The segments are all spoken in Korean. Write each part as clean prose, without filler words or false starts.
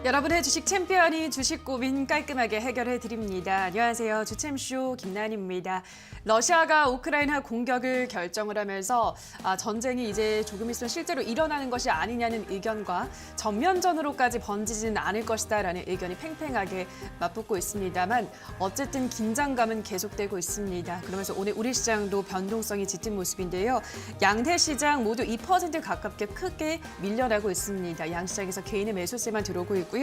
여러분의 주식 챔피언이 주식 고민 깔끔하게 해결해 드립니다. 안녕하세요. 주챔쇼 김난희입니다. 러시아가 우크라이나 공격을 결정을 하면서 전쟁이 이제 조금 있으면 실제로 일어나는 것이 아니냐는 의견과 전면전으로까지 번지지는 않을 것이다라는 의견이 팽팽하게 맞붙고 있습니다만 어쨌든 긴장감은 계속되고 있습니다. 그러면서 오늘 우리 시장도 변동성이 짙은 모습인데요. 양대 시장 모두 2% 가깝게 크게 밀려나고 있습니다. 양 시장에서 개인의 매수세만 들어오고 있고요.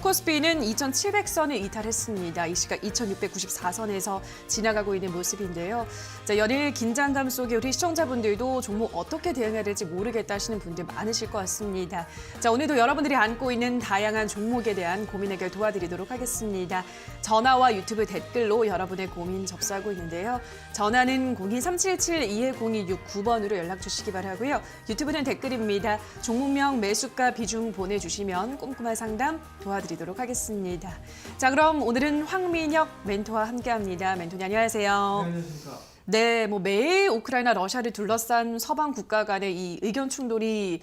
코스피는 2,700선을 이탈했습니다. 이 시각 2,694선에서 지나가고 있는 모습인데요. 자, 연일 긴장감 속에 우리 시청자분들도 종목 어떻게 대응해야 될지 모르겠다 하시는 분들 많으실 것 같습니다. 자, 오늘도 여러분들이 안고 있는 다양한 종목에 대한 고민 해결 도와드리도록 하겠습니다. 전화와 유튜브 댓글로 여러분의 고민 접수하고 있는데요. 전화는 02-377-210-29번으로 연락 주시기 바라고요. 유튜브는 댓글입니다. 종목명, 매수가, 비중 보내주시면 꼼꼼한 상담 도와드리도록 하겠습니다. 자, 그럼 오늘은 황민혁 멘토와 함께합니다. 멘토님 안녕하세요. 안녕하십니까. 네, 매일 우크라이나 러시아를 둘러싼 서방 국가 간의 이 의견 충돌이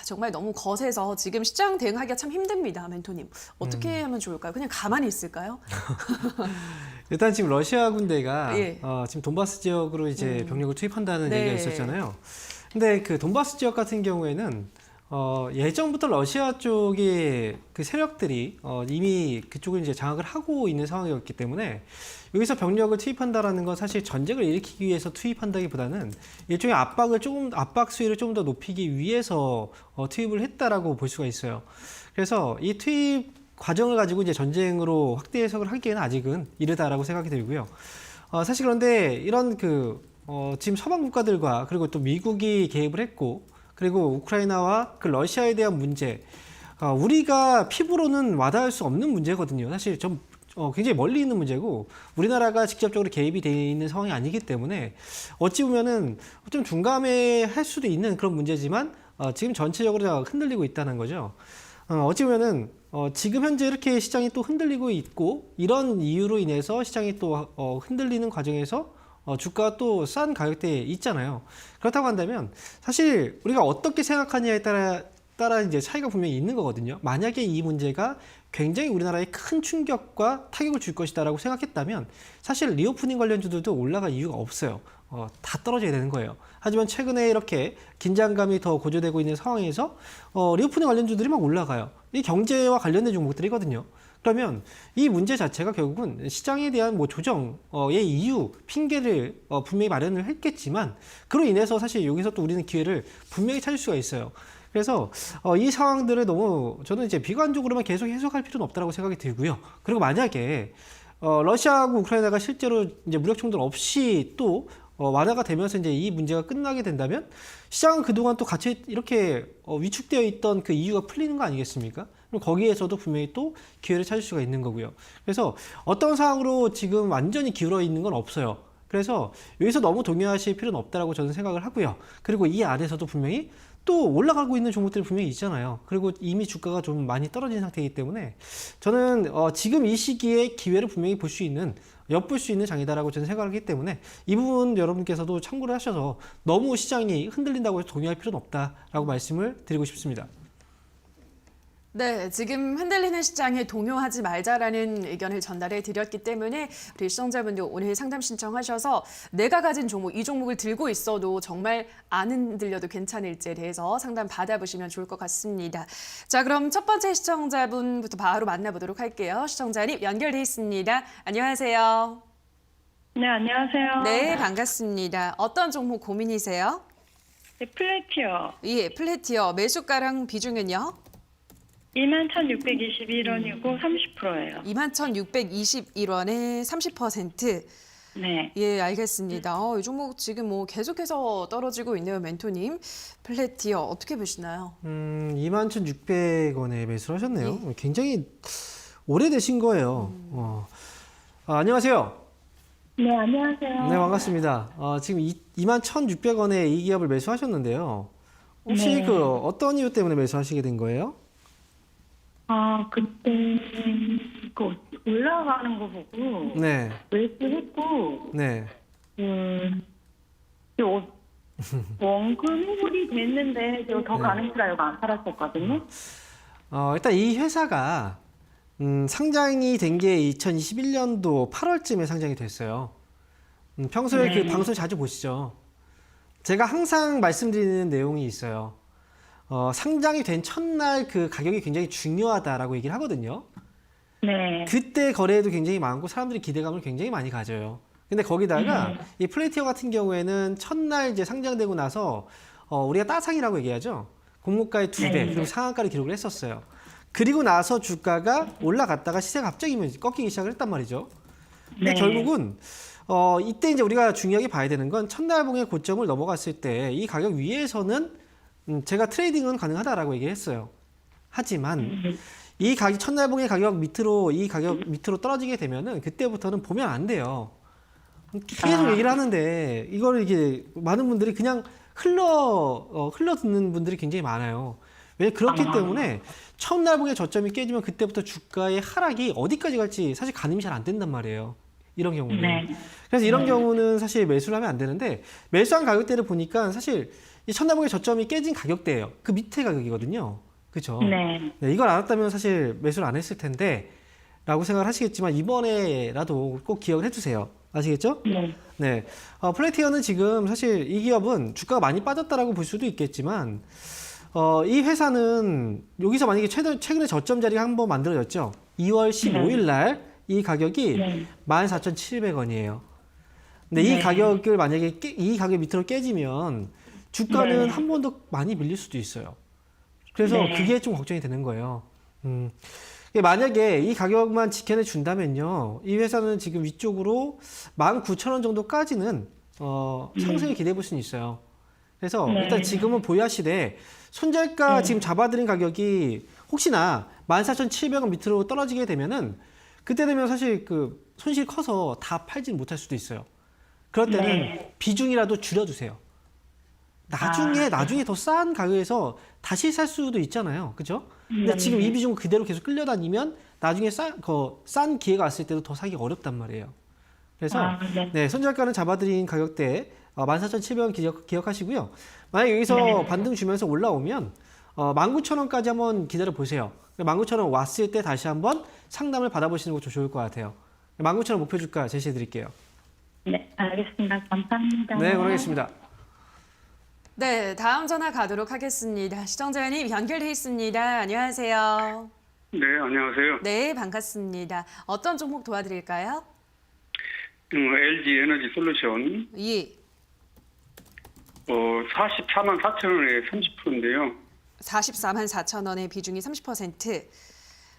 정말 너무 거세서 지금 시장 대응하기가 참 힘듭니다. 멘토님. 어떻게 하면 좋을까요? 그냥 가만히 있을까요? 일단 지금 러시아 군대가 예. 지금 돈바스 지역으로 이제 병력을 투입한다는 네. 얘기가 있었잖아요. 근데 그 돈바스 지역 같은 경우에는 예전부터 러시아 쪽의 그 세력들이 이미 그쪽을 이제 장악을 하고 있는 상황이었기 때문에 여기서 병력을 투입한다라는 건 사실 전쟁을 일으키기 위해서 투입한다기보다는 일종의 압박 수위를 좀 더 높이기 위해서 투입을 했다라고 볼 수가 있어요. 그래서 이 투입 과정을 가지고 이제 전쟁으로 확대 해석을 하기에는 아직은 이르다라고 생각이 들고요. 사실 그런데 이런 지금 서방 국가들과 그리고 또 미국이 개입을 했고 그리고 우크라이나와 그 러시아에 대한 문제, 우리가 피부로는 와닿을 수 없는 문제거든요. 사실 좀 굉장히 멀리 있는 문제고 우리나라가 직접적으로 개입이 되어 있는 상황이 아니기 때문에 어찌 보면은 좀 둔감해할 수도 있는 그런 문제지만 지금 전체적으로 다 흔들리고 있다는 거죠. 어찌 보면은 지금 현재 이렇게 시장이 또 흔들리고 있고 이런 이유로 인해서 시장이 또 흔들리는 과정에서 주가가 또 싼 가격대에 있잖아요. 그렇다고 한다면 사실 우리가 어떻게 생각하느냐에 따라 이제 차이가 분명히 있는 거거든요. 만약에 이 문제가 굉장히 우리나라에 큰 충격과 타격을 줄 것이다라고 생각했다면 사실 리오프닝 관련주들도 올라갈 이유가 없어요. 다 떨어져야 되는 거예요. 하지만 최근에 이렇게 긴장감이 더 고조되고 있는 상황에서 리오프닝 관련주들이 막 올라가요. 이 경제와 관련된 종목들이거든요. 그러면 이 문제 자체가 결국은 시장에 대한 조정의 이유, 핑계를 분명히 마련을 했겠지만 그로 인해서 사실 여기서 또 우리는 기회를 분명히 찾을 수가 있어요. 그래서 이 상황들을 너무 저는 이제 비관적으로만 계속 해석할 필요는 없다고 생각이 들고요. 그리고 만약에 러시아하고 우크라이나가 실제로 이제 무력 충돌 없이 또 완화가 되면서 이제 이 문제가 끝나게 된다면 시장은 그동안 또 같이 이렇게 위축되어 있던 그 이유가 풀리는 거 아니겠습니까? 그럼 거기에서도 분명히 또 기회를 찾을 수가 있는 거고요. 그래서 어떤 상황으로 지금 완전히 기울어 있는 건 없어요. 그래서 여기서 너무 동요하실 필요는 없다라고 저는 생각을 하고요. 그리고 이 안에서도 분명히 또 올라가고 있는 종목들이 분명히 있잖아요. 그리고 이미 주가가 좀 많이 떨어진 상태이기 때문에 저는 지금 이 시기에 기회를 분명히 엿볼 수 있는 장이다라고 저는 생각하기 때문에 이 부분 여러분께서도 참고를 하셔서 너무 시장이 흔들린다고 해서 동요할 필요는 없다라고 말씀을 드리고 싶습니다. 네, 지금 흔들리는 시장에 동요하지 말자라는 의견을 전달해 드렸기 때문에 우리 시청자분들 오늘 상담 신청하셔서 내가 가진 종목, 이 종목을 들고 있어도 정말 안 흔들려도 괜찮을지에 대해서 상담 받아보시면 좋을 것 같습니다. 자, 그럼 첫 번째 시청자분부터 바로 만나보도록 할게요. 시청자님 연결돼 있습니다. 안녕하세요. 네, 안녕하세요. 네, 반갑습니다. 어떤 종목 고민이세요? 네, 플래티어. 예, 플래티어 매수가랑 비중은요? 21,621원이고 30%예요. 21,621원에 30%. 네. 예, 알겠습니다. 이 종목 지금 계속해서 떨어지고 있네요, 멘토님. 플래티어 어떻게 보시나요? 21,600원에 매수를 하셨네요. 예. 굉장히 오래되신 거예요. 안녕하세요. 네, 안녕하세요. 네, 반갑습니다. 지금 21,600원에 이 기업을 매수하셨는데요. 혹시 네. 어떤 이유 때문에 매수하시게 된 거예요? 그때 올라가는 거 보고 네, 매수했고 네. 원금 회복이 됐는데 더 네. 가는 줄 알고 안 팔았었거든요. 일단 이 회사가 상장이 된 게 2021년도 8월쯤에 상장이 됐어요. 평소에 네. 그 방송 자주 보시죠? 제가 항상 말씀드리는 내용이 있어요. 상장이 된 첫날 그 가격이 굉장히 중요하다라고 얘기를 하거든요. 네. 그때 거래도 굉장히 많고 사람들이 기대감을 굉장히 많이 가져요. 근데 거기다가 이 플레이티어 같은 경우에는 첫날 이제 상장되고 나서 우리가 따상이라고 얘기하죠. 공모가의 2배 네. 그리고 상한가를 기록을 했었어요. 그리고 나서 주가가 올라갔다가 시세가 갑자기 꺾이기 시작을 했단 말이죠. 근데 네. 결국은 이때 이제 우리가 중요하게 봐야 되는 건 첫날 봉의 고점을 넘어갔을 때 이 가격 위에서는 제가 트레이딩은 가능하다라고 얘기했어요. 하지만 이 가격 첫날 봉의 가격 밑으로 이 가격 밑으로 떨어지게 되면은 그때부터는 보면 안 돼요. 계속 얘기를 하는데 이걸 이게 많은 분들이 그냥 흘러 듣는 분들이 굉장히 많아요. 왜 그렇기 때문에 첫날 봉의 저점이 깨지면 그때부터 주가의 하락이 어디까지 갈지 사실 가늠이 잘 안 된단 말이에요. 이런 경우는. 네. 그래서 이런 경우는 사실 매수를 하면 안 되는데 매수한 가격대를 보니까 사실 이 첫날 봉의 저점이 깨진 가격대예요. 그 밑에 가격이거든요. 그렇죠? 네. 네, 이걸 알았다면 사실 매수를 안 했을 텐데 라고 생각을 하시겠지만 이번에라도 꼭 기억을 해주세요. 아시겠죠? 네. 네. 플레이티어는 지금 사실 이 기업은 주가가 많이 빠졌다라고 볼 수도 있겠지만 이 회사는 여기서 만약에 최근에 저점 자리가 한번 만들어졌죠. 2월 15일 날 이 가격이 네. 14,700원이에요. 근데 이 네. 가격을 만약에 이 가격 밑으로 깨지면 주가는 네. 한 번 더 많이 밀릴 수도 있어요. 그래서 네. 그게 좀 걱정이 되는 거예요. 만약에 이 가격만 지켜내 준다면요, 이 회사는 지금 위쪽으로 19,000원 정도까지는 상승을 기대해 볼 수는 있어요. 그래서 네. 일단 지금은 보유하시되 손절가 네. 지금 잡아드린 가격이 혹시나 14,700원 밑으로 떨어지게 되면은 그때 되면 사실 그 손실이 커서 다 팔지는 못할 수도 있어요. 그럴 때는 네. 비중이라도 줄여주세요. 나중에 더 싼 가격에서 다시 살 수도 있잖아요. 그죠? 근데 지금 이 비중 그대로 계속 끌려다니면 나중에 싼 기회가 왔을 때도 더 사기 어렵단 말이에요. 그래서 네. 네, 손절가는 잡아드린 가격대 14,700원 기억하시고요. 만약 여기서 네. 반등 주면서 올라오면 19,000원까지 한번 기다려 보세요. 19,000원 왔을 때 다시 한번 상담을 받아보시는 것도 좋을 것 같아요. 19,000원 목표 주가 제시해 드릴게요. 네. 알겠습니다. 감사합니다. 네, 그러겠습니다. 네, 다음 전화 가도록 하겠습니다. 시청자님 연결돼 있습니다. 안녕하세요. 네, 안녕하세요. 네, 반갑습니다. 어떤 종목 도와드릴까요? LG 에너지 솔루션 예, 44만 4천 원에 30%인데요. 44만 4천 원의 비중이 30%.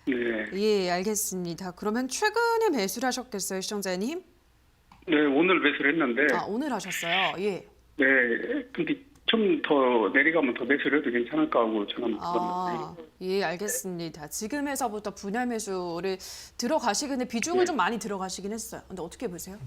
네, 예, 알겠습니다. 그러면 최근에 매수를 하셨겠어요, 시청자님? 네 오늘 매수를 했는데, 아, 오늘 하셨어요. 예. 네, 근데 좀 더 내려가면 더 매수를 해도 괜찮을까 하고 전화 아, 받았는데, 예, 알겠습니다. 지금에서부터 분할 매수를 들어가시긴 비중을 좀 많이 들어가시긴 했어요. 근데 어떻게 보세요?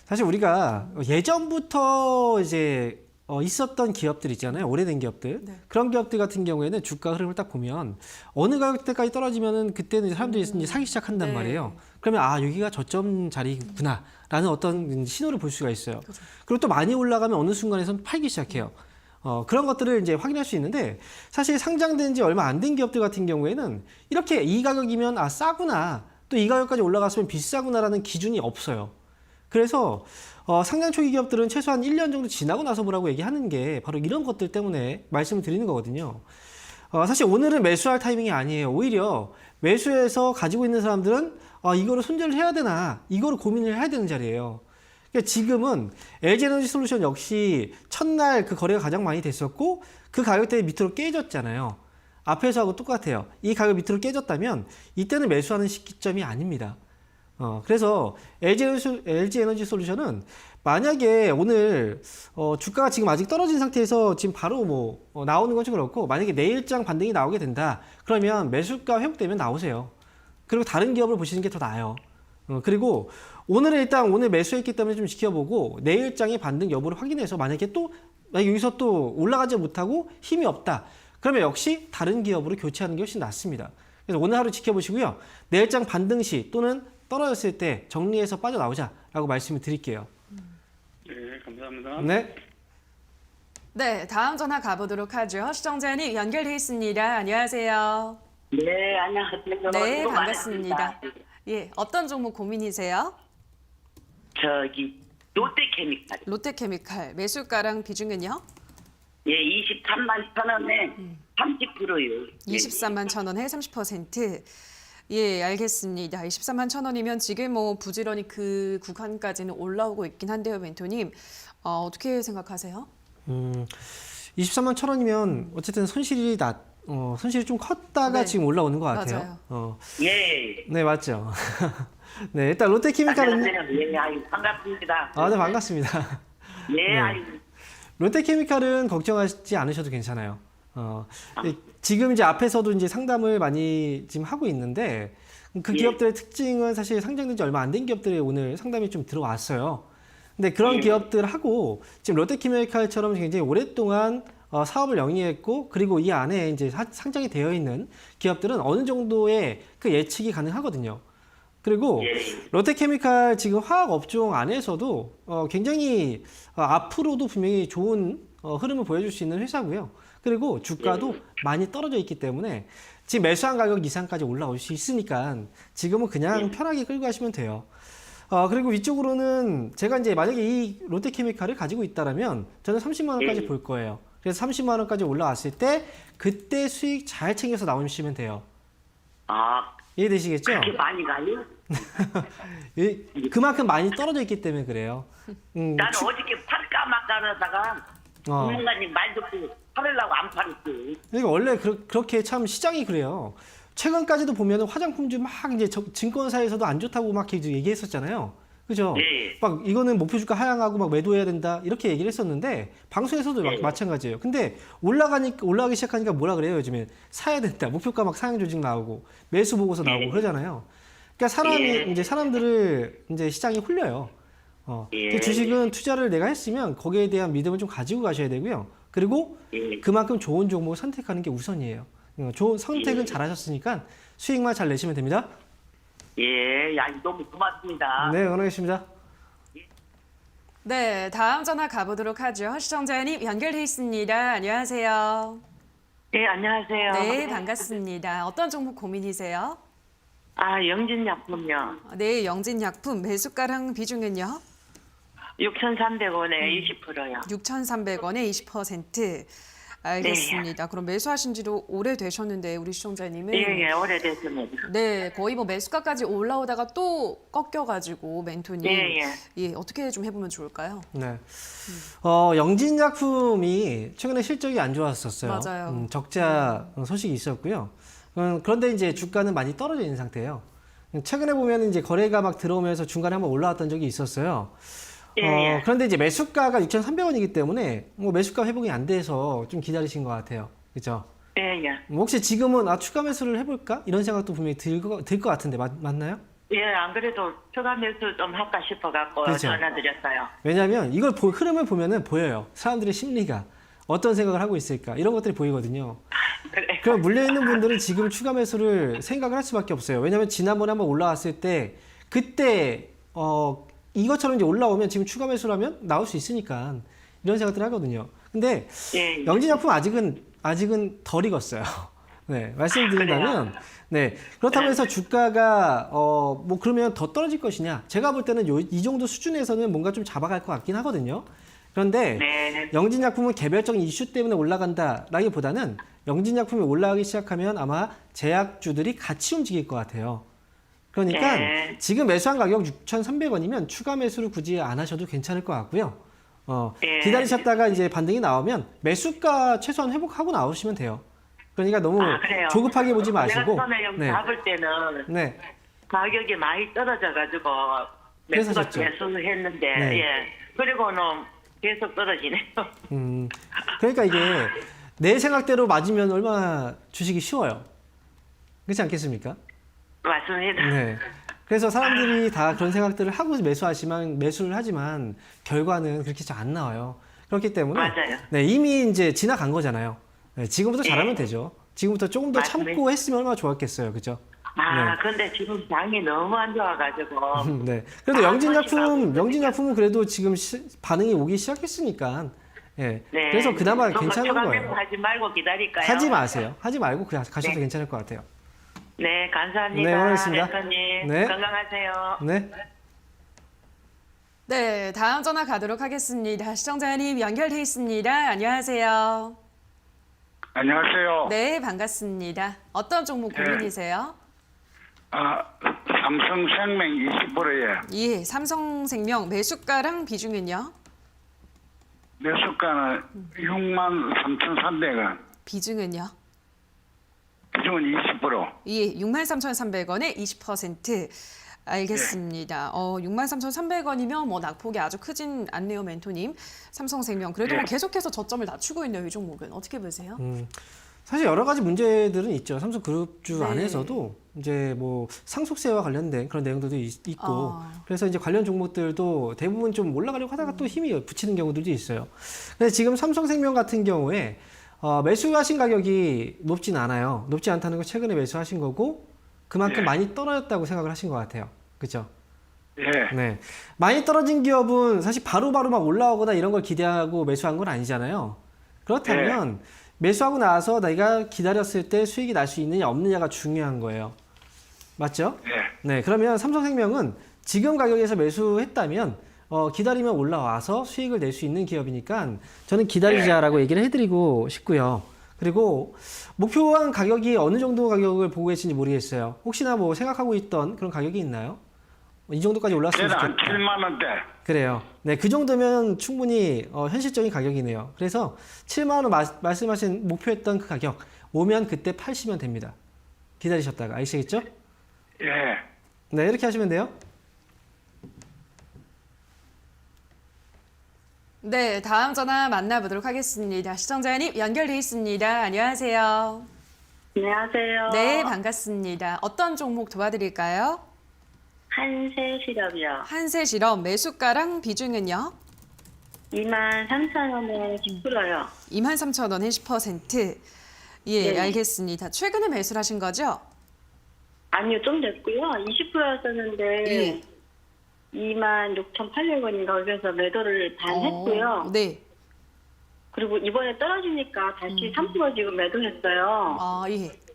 사실 우리가 예전부터 이제 있었던 기업들 있잖아요. 오래된 기업들. 네. 그런 기업들 같은 경우에는 주가 흐름을 딱 보면 어느 가격대까지 떨어지면은 그때는 사람들이 이제 사기 시작한단 네. 말이에요. 그러면 여기가 저점 자리구나라는 어떤 신호를 볼 수가 있어요. 그렇죠. 그리고 또 많이 올라가면 어느 순간에선 팔기 시작해요. 그런 것들을 이제 확인할 수 있는데 사실 상장된 지 얼마 안 된 기업들 같은 경우에는 이렇게 이 가격이면 싸구나 또 이 가격까지 올라갔으면 비싸구나라는 기준이 없어요. 그래서 상장 초기 기업들은 최소한 1년 정도 지나고 나서 보라고 얘기하는 게 바로 이런 것들 때문에 말씀을 드리는 거거든요. 사실 오늘은 매수할 타이밍이 아니에요. 오히려 매수해서 가지고 있는 사람들은 이거를 손절을 해야 되나 이거를 고민을 해야 되는 자리예요. 그러니까 지금은 LG에너지 솔루션 역시 첫날 그 거래가 가장 많이 됐었고 그 가격대 밑으로 깨졌잖아요. 앞에서 하고 똑같아요. 이 가격 밑으로 깨졌다면 이때는 매수하는 시기점이 아닙니다. 그래서 LG에너지 솔루션은 만약에 오늘 주가가 지금 아직 떨어진 상태에서 지금 바로 나오는 건 좀 그렇고 만약에 내일장 반등이 나오게 된다 그러면 매수가 회복되면 나오세요. 그리고 다른 기업을 보시는 게 더 나아요. 그리고 오늘은 일단 오늘 매수했기 때문에 좀 지켜보고 내일장의 반등 여부를 확인해서 만약에 여기서 또 올라가지 못하고 힘이 없다 그러면 역시 다른 기업으로 교체하는 게 훨씬 낫습니다. 그래서 오늘 하루 지켜보시고요. 내일장 반등 시 또는 떨어졌을 때 정리해서 빠져나오자라고 말씀을 드릴게요. 네, 감사합니다. 네. 네, 다음 전화 가보도록 하죠. 시청자님 연결돼 있습니다. 안녕하세요. 네, 안녕하세요. 네, 수고 반갑습니다. 많으십니다. 예, 어떤 종목 고민이세요? 저기 롯데케미칼. 롯데케미칼 매수가랑 비중은요? 예, 23만 1,000원에 30%요. 23만 1,000원에 30%. 예, 알겠습니다. 23만 1,000원이면 지금 뭐 부지런히 그 구간까지는 올라오고 있긴 한데요, 멘토님. 어떻게 생각하세요? 23만 1,000원이면 어쨌든 손실이 좀 컸다가 네. 지금 올라오는 것 같아요. 맞아요. 예. 네, 맞죠. 네, 일단 롯데케미칼은 안녕하세요. 예, 아유, 반갑습니다. 네, 반갑습니다. 예, 네. 아유. 롯데케미칼은 걱정하지 않으셔도 괜찮아요. 지금 이제 앞에서도 이제 상담을 많이 지금 하고 있는데 그 예. 기업들의 특징은 사실 상장된 지 얼마 안 된 기업들이 오늘 상담이 좀 들어왔어요. 근데 그런 예. 기업들하고 지금 롯데케미칼처럼 굉장히 오랫동안 사업을 영위했고 그리고 이 안에 이제 상장이 되어 있는 기업들은 어느 정도의 그 예측이 가능하거든요. 그리고 예. 롯데케미칼 지금 화학 업종 안에서도 굉장히 앞으로도 분명히 좋은 흐름을 보여줄 수 있는 회사고요. 그리고 주가도 많이 떨어져 있기 때문에 지금 매수한 가격 이상까지 올라올 수 있으니까 지금은 그냥 편하게 끌고 가시면 돼요. 그리고 위쪽으로는 제가 이제 만약에 이 롯데케미칼을 가지고 있다라면 저는 30만 원까지 볼 거예요. 그래서 30만 원까지 올라왔을 때 그때 수익 잘 챙겨서 나오시면 돼요. 아, 이해되시겠죠? 그렇게 많이 가요? 그만큼 많이 떨어져 있기 때문에 그래요. 나는 어저께 팔까 말까 하다가 어. 누군가님 말 듣고 팔으려고 안 팔았어요. 그러니까 원래 그렇게 참 시장이 그래요. 최근까지도 보면 화장품주 막 이제 증권사에서도 안 좋다고 막 얘기했었잖아요. 그죠? 네. 막 이거는 목표 주가 하향하고 막 매도해야 된다 이렇게 얘기를 했었는데 방송에서도 네. 마찬가지예요. 근데 올라가기 시작하니까 뭐라 그래요? 요즘에 사야 된다. 목표가 막 상향 조직 나오고 매수 보고서 나오고 네. 그러잖아요. 그러니까 네. 이제 사람들을 이제 시장이 홀려요. 예. 그 주식은 투자를 내가 했으면 거기에 대한 믿음을 좀 가지고 가셔야 되고요. 그리고 예. 그만큼 좋은 종목을 선택하는 게 우선이에요. 좋은 선택은 예. 잘하셨으니까 수익만 잘 내시면 됩니다. 예, 야, 너무 고맙습니다. 네, 응원하겠습니다. 네, 다음 전화 가보도록 하죠. 시청자님 연결돼 있습니다. 안녕하세요. 네, 안녕하세요. 네, 반갑습니다. 어떤 종목 고민이세요? 영진약품요. 네, 영진약품 매수가랑 비중은요? 6,300원에 20%요. 6,300원에 20%. 알겠습니다. 그럼 매수하신 지도 오래되셨는데 우리 시청자님은 예, 오래됐습니다. 네, 거의 뭐 매수가까지 올라오다가 또 꺾여가지고 멘토님 예. 예, 어떻게 좀 해보면 좋을까요? 네. 영진약품이 최근에 실적이 안 좋았었어요. 맞아요. 적자 소식이 있었고요. 그런데 이제 주가는 많이 떨어져 있는 상태예요. 최근에 보면 이제 거래가 막 들어오면서 중간에 한번 올라왔던 적이 있었어요. 예. 그런데 이제 매수가가 6,300원이기 때문에 뭐 매수가 회복이 안 돼서 좀 기다리신 것 같아요. 그죠? 예. 혹시 지금은 추가 매수를 해볼까? 이런 생각도 분명히 들 것 같은데 맞나요? 예, 안 그래도 추가 매수 좀 할까 싶어갖고 그렇죠. 전화드렸어요. 왜냐하면 이걸 흐름을 보면은 보여요. 사람들의 심리가 어떤 생각을 하고 있을까 이런 것들이 보이거든요. 그래. 그럼 물려있는 분들은 지금 추가 매수를 생각을 할 수밖에 없어요. 왜냐하면 지난번에 한번 올라왔을 때 그때 이것처럼 이제 올라오면 지금 추가 매수라면 나올 수 있으니까 이런 생각들을 하거든요. 근데 예. 영진약품 아직은 덜 익었어요. 네, 말씀드린다면 네, 그렇다고 해서 주가가 뭐 그러면 더 떨어질 것이냐? 제가 볼 때는 이 정도 수준에서는 뭔가 좀 잡아갈 것 같긴 하거든요. 그런데 네. 영진약품은 개별적인 이슈 때문에 올라간다라기보다는 영진약품이 올라가기 시작하면 아마 제약주들이 같이 움직일 것 같아요. 그러니까 네. 지금 매수한 가격 6,300원이면 추가 매수를 굳이 안 하셔도 괜찮을 것 같고요. 네. 기다리셨다가 이제 반등이 나오면 매수가 최소한 회복하고 나오시면 돼요. 그러니까 너무 그래요? 조급하게 보지 내가 마시고. 처음에 여기 잡을 때는 네. 가격이 많이 떨어져가지고 그래서 매수가 샀죠. 매수했는데 네. 예. 그리고는 계속 떨어지네요. 그러니까 이게 내 생각대로 맞으면 얼마나 주식이 쉬워요. 그렇지 않겠습니까? 맞습니다. 네. 그래서 사람들이 다 그런 생각들을 하고 매수를 하지만 결과는 그렇게 잘 안 나와요. 그렇기 때문에 맞아요. 네, 이미 이제 지나간 거잖아요. 네, 지금부터 잘하면 되죠. 지금부터 조금 더 맞습니다. 참고 했으면 얼마나 좋았겠어요. 그죠? 근데 지금 장이 너무 안 좋아가지고. 네. 그래도 영진약품은 그래도 지금 반응이 오기 시작했으니까. 예. 네. 그래서 그나마 조금 괜찮은 추가 거예요. 매수 하지 말고 기다릴까요? 하지 마세요. 하지 말고 그냥 가셔도 네. 괜찮을 것 같아요. 네, 감사합니다. 네, 고맙습니다. 멘토님 네. 건강하세요. 네. 네, 다음 전화 가도록 하겠습니다. 시청자님 연결돼 있습니다. 안녕하세요. 안녕하세요. 네, 반갑습니다. 어떤 종목 네. 고민이세요? 삼성생명 20%에 예, 삼성생명 매수가랑 비중은요? 매수가는 63,300원, 비중은요? 비중은 20%. 예, 63,300원에 20%. 알겠습니다. 63,300원이면 뭐 낙폭이 아주 크진 않네요, 멘토님. 삼성생명. 그래도 네. 뭐 계속해서 저점을 낮추고 있네요, 이 종목은. 어떻게 보세요? 사실 여러 가지 문제들은 있죠. 삼성그룹주 네. 안에서도 이제 뭐 상속세와 관련된 그런 내용들도 있고 아. 그래서 이제 관련 종목들도 대부분 좀 올라가려고 하다가 또 힘이 붙이는 경우들도 있어요. 근데 지금 삼성생명 같은 경우에 매수하신 가격이 높진 않아요. 높지 않다는 건 최근에 매수하신 거고 그만큼 많이 떨어졌다고 생각을 하신 것 같아요. 그렇죠? 예. 네. 많이 떨어진 기업은 사실 바로바로 막 올라오거나 이런 걸 기대하고 매수한 건 아니잖아요. 그렇다면 매수하고 나서 내가 기다렸을 때 수익이 날 수 있느냐 없느냐가 중요한 거예요. 맞죠? 예. 네. 그러면 삼성생명은 지금 가격에서 매수했다면 기다리면 올라와서 수익을 낼 수 있는 기업이니까 저는 기다리자라고 얘기를 해드리고 싶고요. 그리고 목표한 가격이 어느 정도 가격을 보고 계신지 모르겠어요. 혹시나 뭐 생각하고 있던 그런 가격이 있나요? 이 정도까지 올랐으면 걔는 한 좋겠다. 7만 원대. 그래요. 네, 그 정도면 충분히 현실적인 가격이네요. 그래서 7만 원 말씀하신 목표했던 그 가격 오면 그때 파시면 됩니다. 기다리셨다가 아시겠죠? 예. 네, 이렇게 하시면 돼요. 네, 다음 전화 만나보도록 하겠습니다. 시청자님 연결돼 있습니다. 안녕하세요. 안녕하세요. 네, 반갑습니다. 어떤 종목 도와드릴까요? 한세실업이요. 한세실업 매수가랑 비중은요? 23,000원에 10%요. 23,000원에 10%. 예, 네. 알겠습니다. 최근에 매수를 하신 거죠? 아니요, 좀 됐고요. 20%였었는데 예. 26,800원인가 그래서 매도를 반 했고요. 네. 그리고 이번에 떨어지니까 다시 3% 지금 매도했어요. 아, 예. 그리고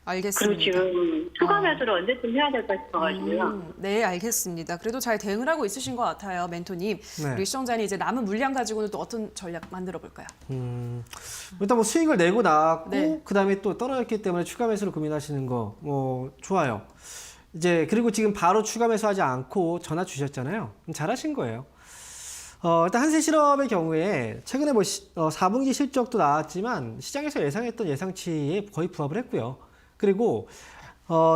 알겠습니다. 지금 추가 매도를 언제쯤 해야 될까 싶어가지고요. 네, 알겠습니다. 그래도 잘 대응을 하고 있으신 것 같아요, 멘토님. 네. 우리 시청자님 이제 남은 물량 가지고는 또 어떤 전략 만들어 볼까요? 일단 뭐 수익을 내고 나왔고 네. 그다음에 또 떨어졌기 때문에 추가 매수를 고민하시는 거 뭐 좋아요. 이제 그리고 지금 바로 추가 매수하지 않고 전화 주셨잖아요. 잘하신 거예요. 일단 한세실업의 경우에 최근에 뭐 4분기 실적도 나왔지만 시장에서 예상했던 예상치에 거의 부합을 했고요. 그리고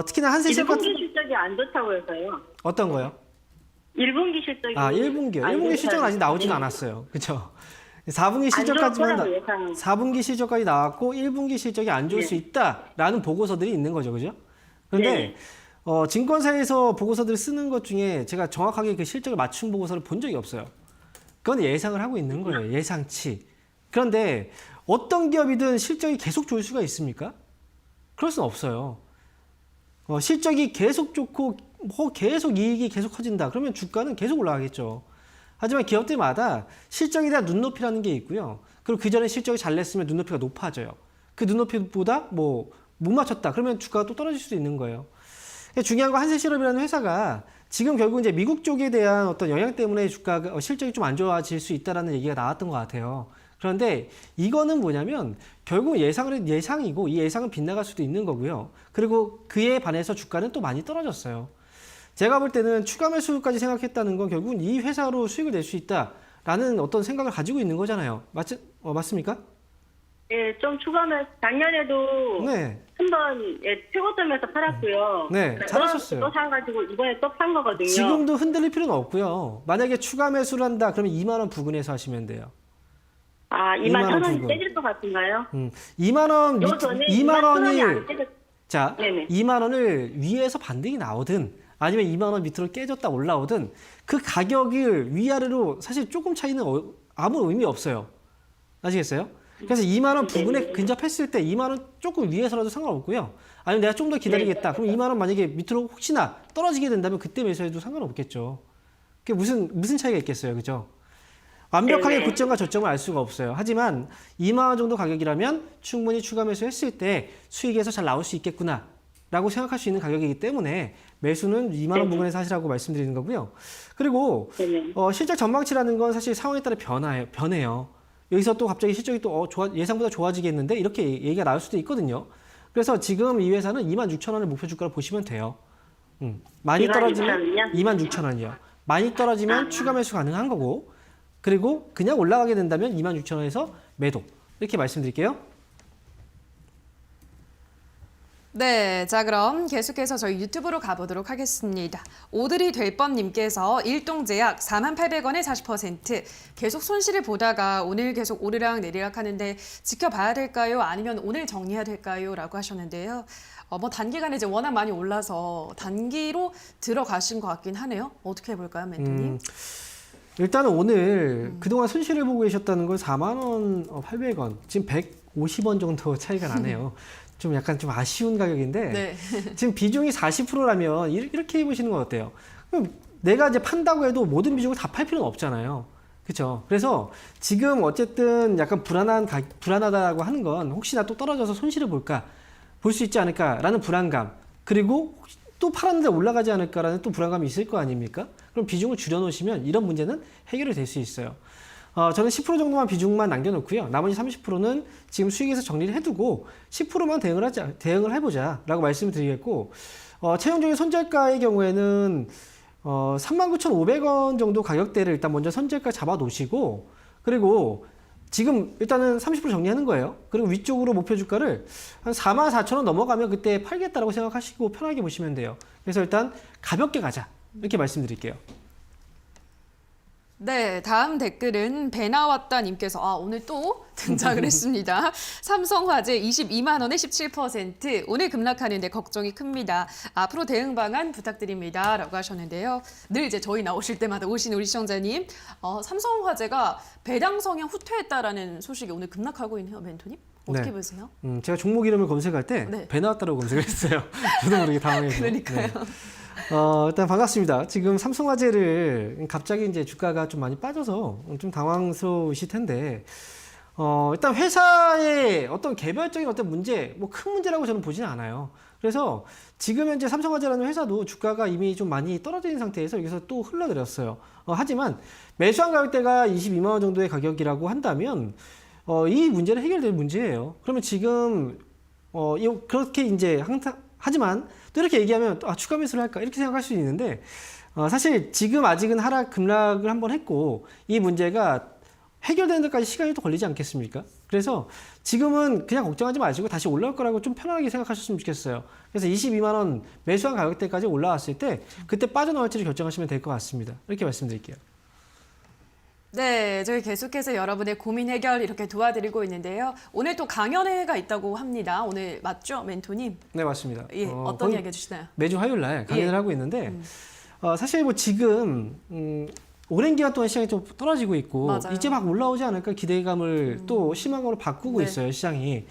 특히나 한세실업 1분기 같은 실적이 안 좋다고 해서요. 어떤 거요? 1분기 실적이 1분기요. 안 1분기 실적은 아직 나오진 네. 않았어요. 그렇죠? 4분기 안 실적까지만 좋을 거라고 예상. 4분기 실적까지 나왔고 1분기 실적이 안 좋을 네. 수 있다라는 보고서들이 있는 거죠. 그죠? 그런데 네. 증권사에서 보고서들을 쓰는 것 중에 제가 정확하게 그 실적을 맞춘 보고서를 본 적이 없어요. 그건 예상을 하고 있는 거예요. 예상치. 그런데 어떤 기업이든 실적이 계속 좋을 수가 있습니까? 그럴 수는 없어요. 실적이 계속 좋고 계속 이익이 계속 커진다. 그러면 주가는 계속 올라가겠죠. 하지만 기업들마다 실적에 대한 눈높이라는 게 있고요. 그리고 그 전에 실적이 잘 냈으면 눈높이가 높아져요. 그 눈높이보다 뭐 못 맞췄다. 그러면 주가가 또 떨어질 수도 있는 거예요. 중요한 건 한세실업이라는 회사가 지금 결국 이제 미국 쪽에 대한 어떤 영향 때문에 주가가 실적이 좀 안 좋아질 수 있다라는 얘기가 나왔던 것 같아요. 그런데 이거는 뭐냐면 결국 예상이고 이 예상은 빗나갈 수도 있는 거고요. 그리고 그에 반해서 주가는 또 많이 떨어졌어요. 제가 볼 때는 추가 매수까지 생각했다는 건 결국은 이 회사로 수익을 낼 수 있다라는 어떤 생각을 가지고 있는 거잖아요. 맞습니까? 예, 좀 추가면 작년에도 네. 한번 최고점에서 팔았고요. 네, 잘하셨어요. 또 사가지고 이번에 또 판 거거든요. 지금도 흔들릴 필요는 없고요. 만약에 추가 매수를 한다 그러면 2만 원 부근에서 하시면 돼요. 아, 2만 원 21,000원이 부근. 떼질 것 같은가요? 2만 원 요 전에 2만 21,000원이 원을 안 떼졌. 자, 네네. 2만 원을 위에서 반등이 나오든 아니면 2만 원 밑으로 깨졌다 올라오든 그 가격을 위아래로 사실 조금 차이는 아무 의미 없어요. 아시겠어요? 그래서 2만 원 부근에 근접했을 때 2만 원 조금 위에서라도 상관없고요. 아니면 내가 좀 더 기다리겠다. 그럼 2만 원 만약에 밑으로 혹시나 떨어지게 된다면 그때 매수해도 상관없겠죠. 그게 무슨 차이가 있겠어요. 그죠? 완벽하게 네네. 고점과 저점을 알 수가 없어요. 하지만 2만 원 정도 가격이라면 충분히 추가 매수했을 때 수익에서 잘 나올 수 있겠구나. 라고 생각할 수 있는 가격이기 때문에 매수는 2만 원 부근에서 하시라고 말씀드리는 거고요. 그리고 네네. 실적 전망치라는 건 사실 상황에 따라 변해요. 여기서 또 갑자기 실적이 또 예상보다 좋아지겠는데 이렇게 얘기가 나올 수도 있거든요. 그래서 지금 이 회사는 26,000원을 목표 주가로 보시면 돼요. 많이 떨어지면 26,000원이요. 많이 떨어지면 추가 매수 가능한 거고, 그리고 그냥 올라가게 된다면 26,000원에서 매도, 이렇게 말씀드릴게요. 네, 자 그럼 계속해서 저희 유튜브로 가보도록 하겠습니다. 오드리 될뻔님께서 일동제약 48,000원에 40% 계속 손실을 보다가 오늘 계속 오르락 내리락 하는데 지켜봐야 될까요? 아니면 오늘 정리해야 될까요? 라고 하셨는데요. 뭐 단기간에 이제 워낙 많이 올라서 단기로 들어가신 것 같긴 하네요. 어떻게 해볼까요, 멘토님? 일단은 오늘 그동안 손실을 보고 계셨다는 건 4만 원 800원, 지금 150원 정도 차이가 나네요. 좀 약간 좀 아쉬운 가격인데 네. 지금 비중이 40%라면 이렇게 해보시는 건 어때요? 그럼 내가 이제 판다고 해도 모든 비중을 다 팔 필요는 없잖아요. 그렇죠? 그래서 지금 어쨌든 약간 불안하다고 하는 건 혹시나 또 떨어져서 손실을 볼 수 있지 않을까라는 불안감, 그리고 또 팔았는데 올라가지 않을까라는 또 불안감이 있을 거 아닙니까? 그럼 비중을 줄여놓으시면 이런 문제는 해결이 될 수 있어요. 저는 10% 정도만 비중만 남겨놓고요. 나머지 30%는 지금 수익에서 정리를 해두고 10%만 대응을 해보자라고 말씀을 드리겠고, 최종적인 손절가의 경우에는 39,500원 정도 가격대를 일단 먼저 손절가 잡아 놓으시고, 그리고 지금 일단은 30% 정리하는 거예요. 그리고 위쪽으로 목표 주가를 한 44,000원 넘어가면 그때 팔겠다라고 생각하시고 편하게 보시면 돼요. 그래서 일단 가볍게 가자, 이렇게 말씀드릴게요. 네, 다음 댓글은 배 나왔다 님께서 오늘 또 등장을 했습니다. 삼성화재 22만 원에 17%. 오늘 급락하는데 걱정이 큽니다. 앞으로 대응 방안 부탁드립니다. 라고 하셨는데요. 늘 이제 저희 나오실 때마다 오신 우리 시청자님, 삼성화재가 배당 성향 후퇴했다라는 소식이 오늘 급락하고 있네요. 멘토님? 어떻게 네. 보세요? 제가 종목 이름을 검색할 때 네. 배 나왔다라고 검색을 했어요. 저도 모르게 당황해서. 그러니까요. 네. 일단 반갑습니다. 지금 삼성화재를 갑자기 이제 주가가 좀 많이 빠져서 좀 당황스러우실 텐데, 일단 회사의 어떤 개별적인 어떤 문제, 뭐 큰 문제라고 저는 보지는 않아요. 그래서 지금 현재 삼성화재라는 회사도 주가가 이미 좀 많이 떨어져 있는 상태에서 여기서 또 흘러내렸어요. 하지만 매수한 가격대가 22만 원 정도의 가격이라고 한다면, 이 문제는 해결될 문제예요. 그러면 지금, 그렇게 이제 항상, 하지만 또 이렇게 얘기하면 추가 매수를 할까 이렇게 생각할 수 있는데, 사실 지금 아직은 급락을 한번 했고 이 문제가 해결되는 데까지 시간이 또 걸리지 않겠습니까? 그래서 지금은 그냥 걱정하지 마시고 다시 올라올 거라고 좀 편안하게 생각하셨으면 좋겠어요. 그래서 22만 원 매수한 가격대까지 올라왔을 때 그때 빠져나올지를 결정하시면 될 것 같습니다. 이렇게 말씀드릴게요. 네, 저희 계속해서 여러분의 고민 해결 이렇게 도와드리고 있는데요. 오늘 또 강연회가 있다고 합니다. 오늘 맞죠, 멘토님? 네, 맞습니다. 예, 어떤 이야기 해주시나요? 매주 화요일 날 강연을 하고 있는데, 사실 뭐 지금 오랜 기간 동안 시장이 좀 떨어지고 있고, 맞아요. 이제 막 올라오지 않을까 기대감을 또 실망감으로 바꾸고 네. 있어요, 시장이.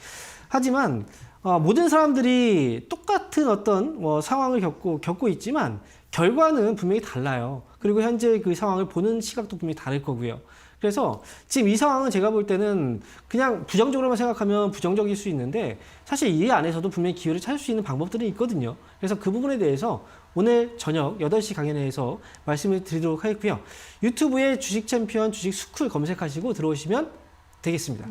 하지만 모든 사람들이 똑같은 어떤 상황을 겪고 있지만 결과는 분명히 달라요. 그리고 현재 그 상황을 보는 시각도 분명히 다를 거고요. 그래서 지금 이 상황은 제가 볼 때는 그냥 부정적으로만 생각하면 부정적일 수 있는데, 사실 이 안에서도 분명히 기회를 찾을 수 있는 방법들이 있거든요. 그래서 그 부분에 대해서 오늘 저녁 8시 강연회에서 말씀을 드리도록 하겠고요. 유튜브에 주식 챔피언 주식 스쿨 검색하시고 들어오시면 되겠습니다.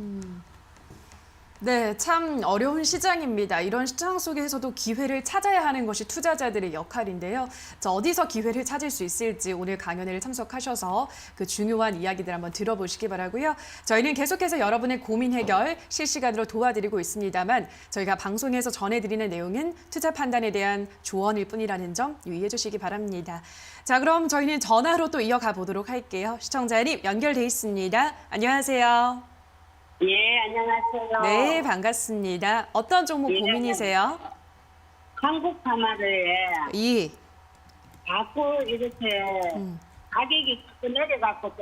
네, 참 어려운 시장입니다. 이런 시장 속에서도 기회를 찾아야 하는 것이 투자자들의 역할인데요. 자, 어디서 기회를 찾을 수 있을지 오늘 강연회를 참석하셔서 그 중요한 이야기들 한번 들어보시기 바라고요. 저희는 계속해서 여러분의 고민 해결 실시간으로 도와드리고 있습니다만 저희가 방송에서 전해드리는 내용은 투자 판단에 대한 조언일 뿐이라는 점 유의해 주시기 바랍니다. 자, 그럼 저희는 전화로 또 이어가 보도록 할게요. 시청자님 연결돼 있습니다. 안녕하세요. 예, 안녕하세요. 네, 반갑습니다. 어떤 종목 예. 고민이세요? 한국 파마를 예. 자꾸 이렇게 가격이 자꾸 내려갖고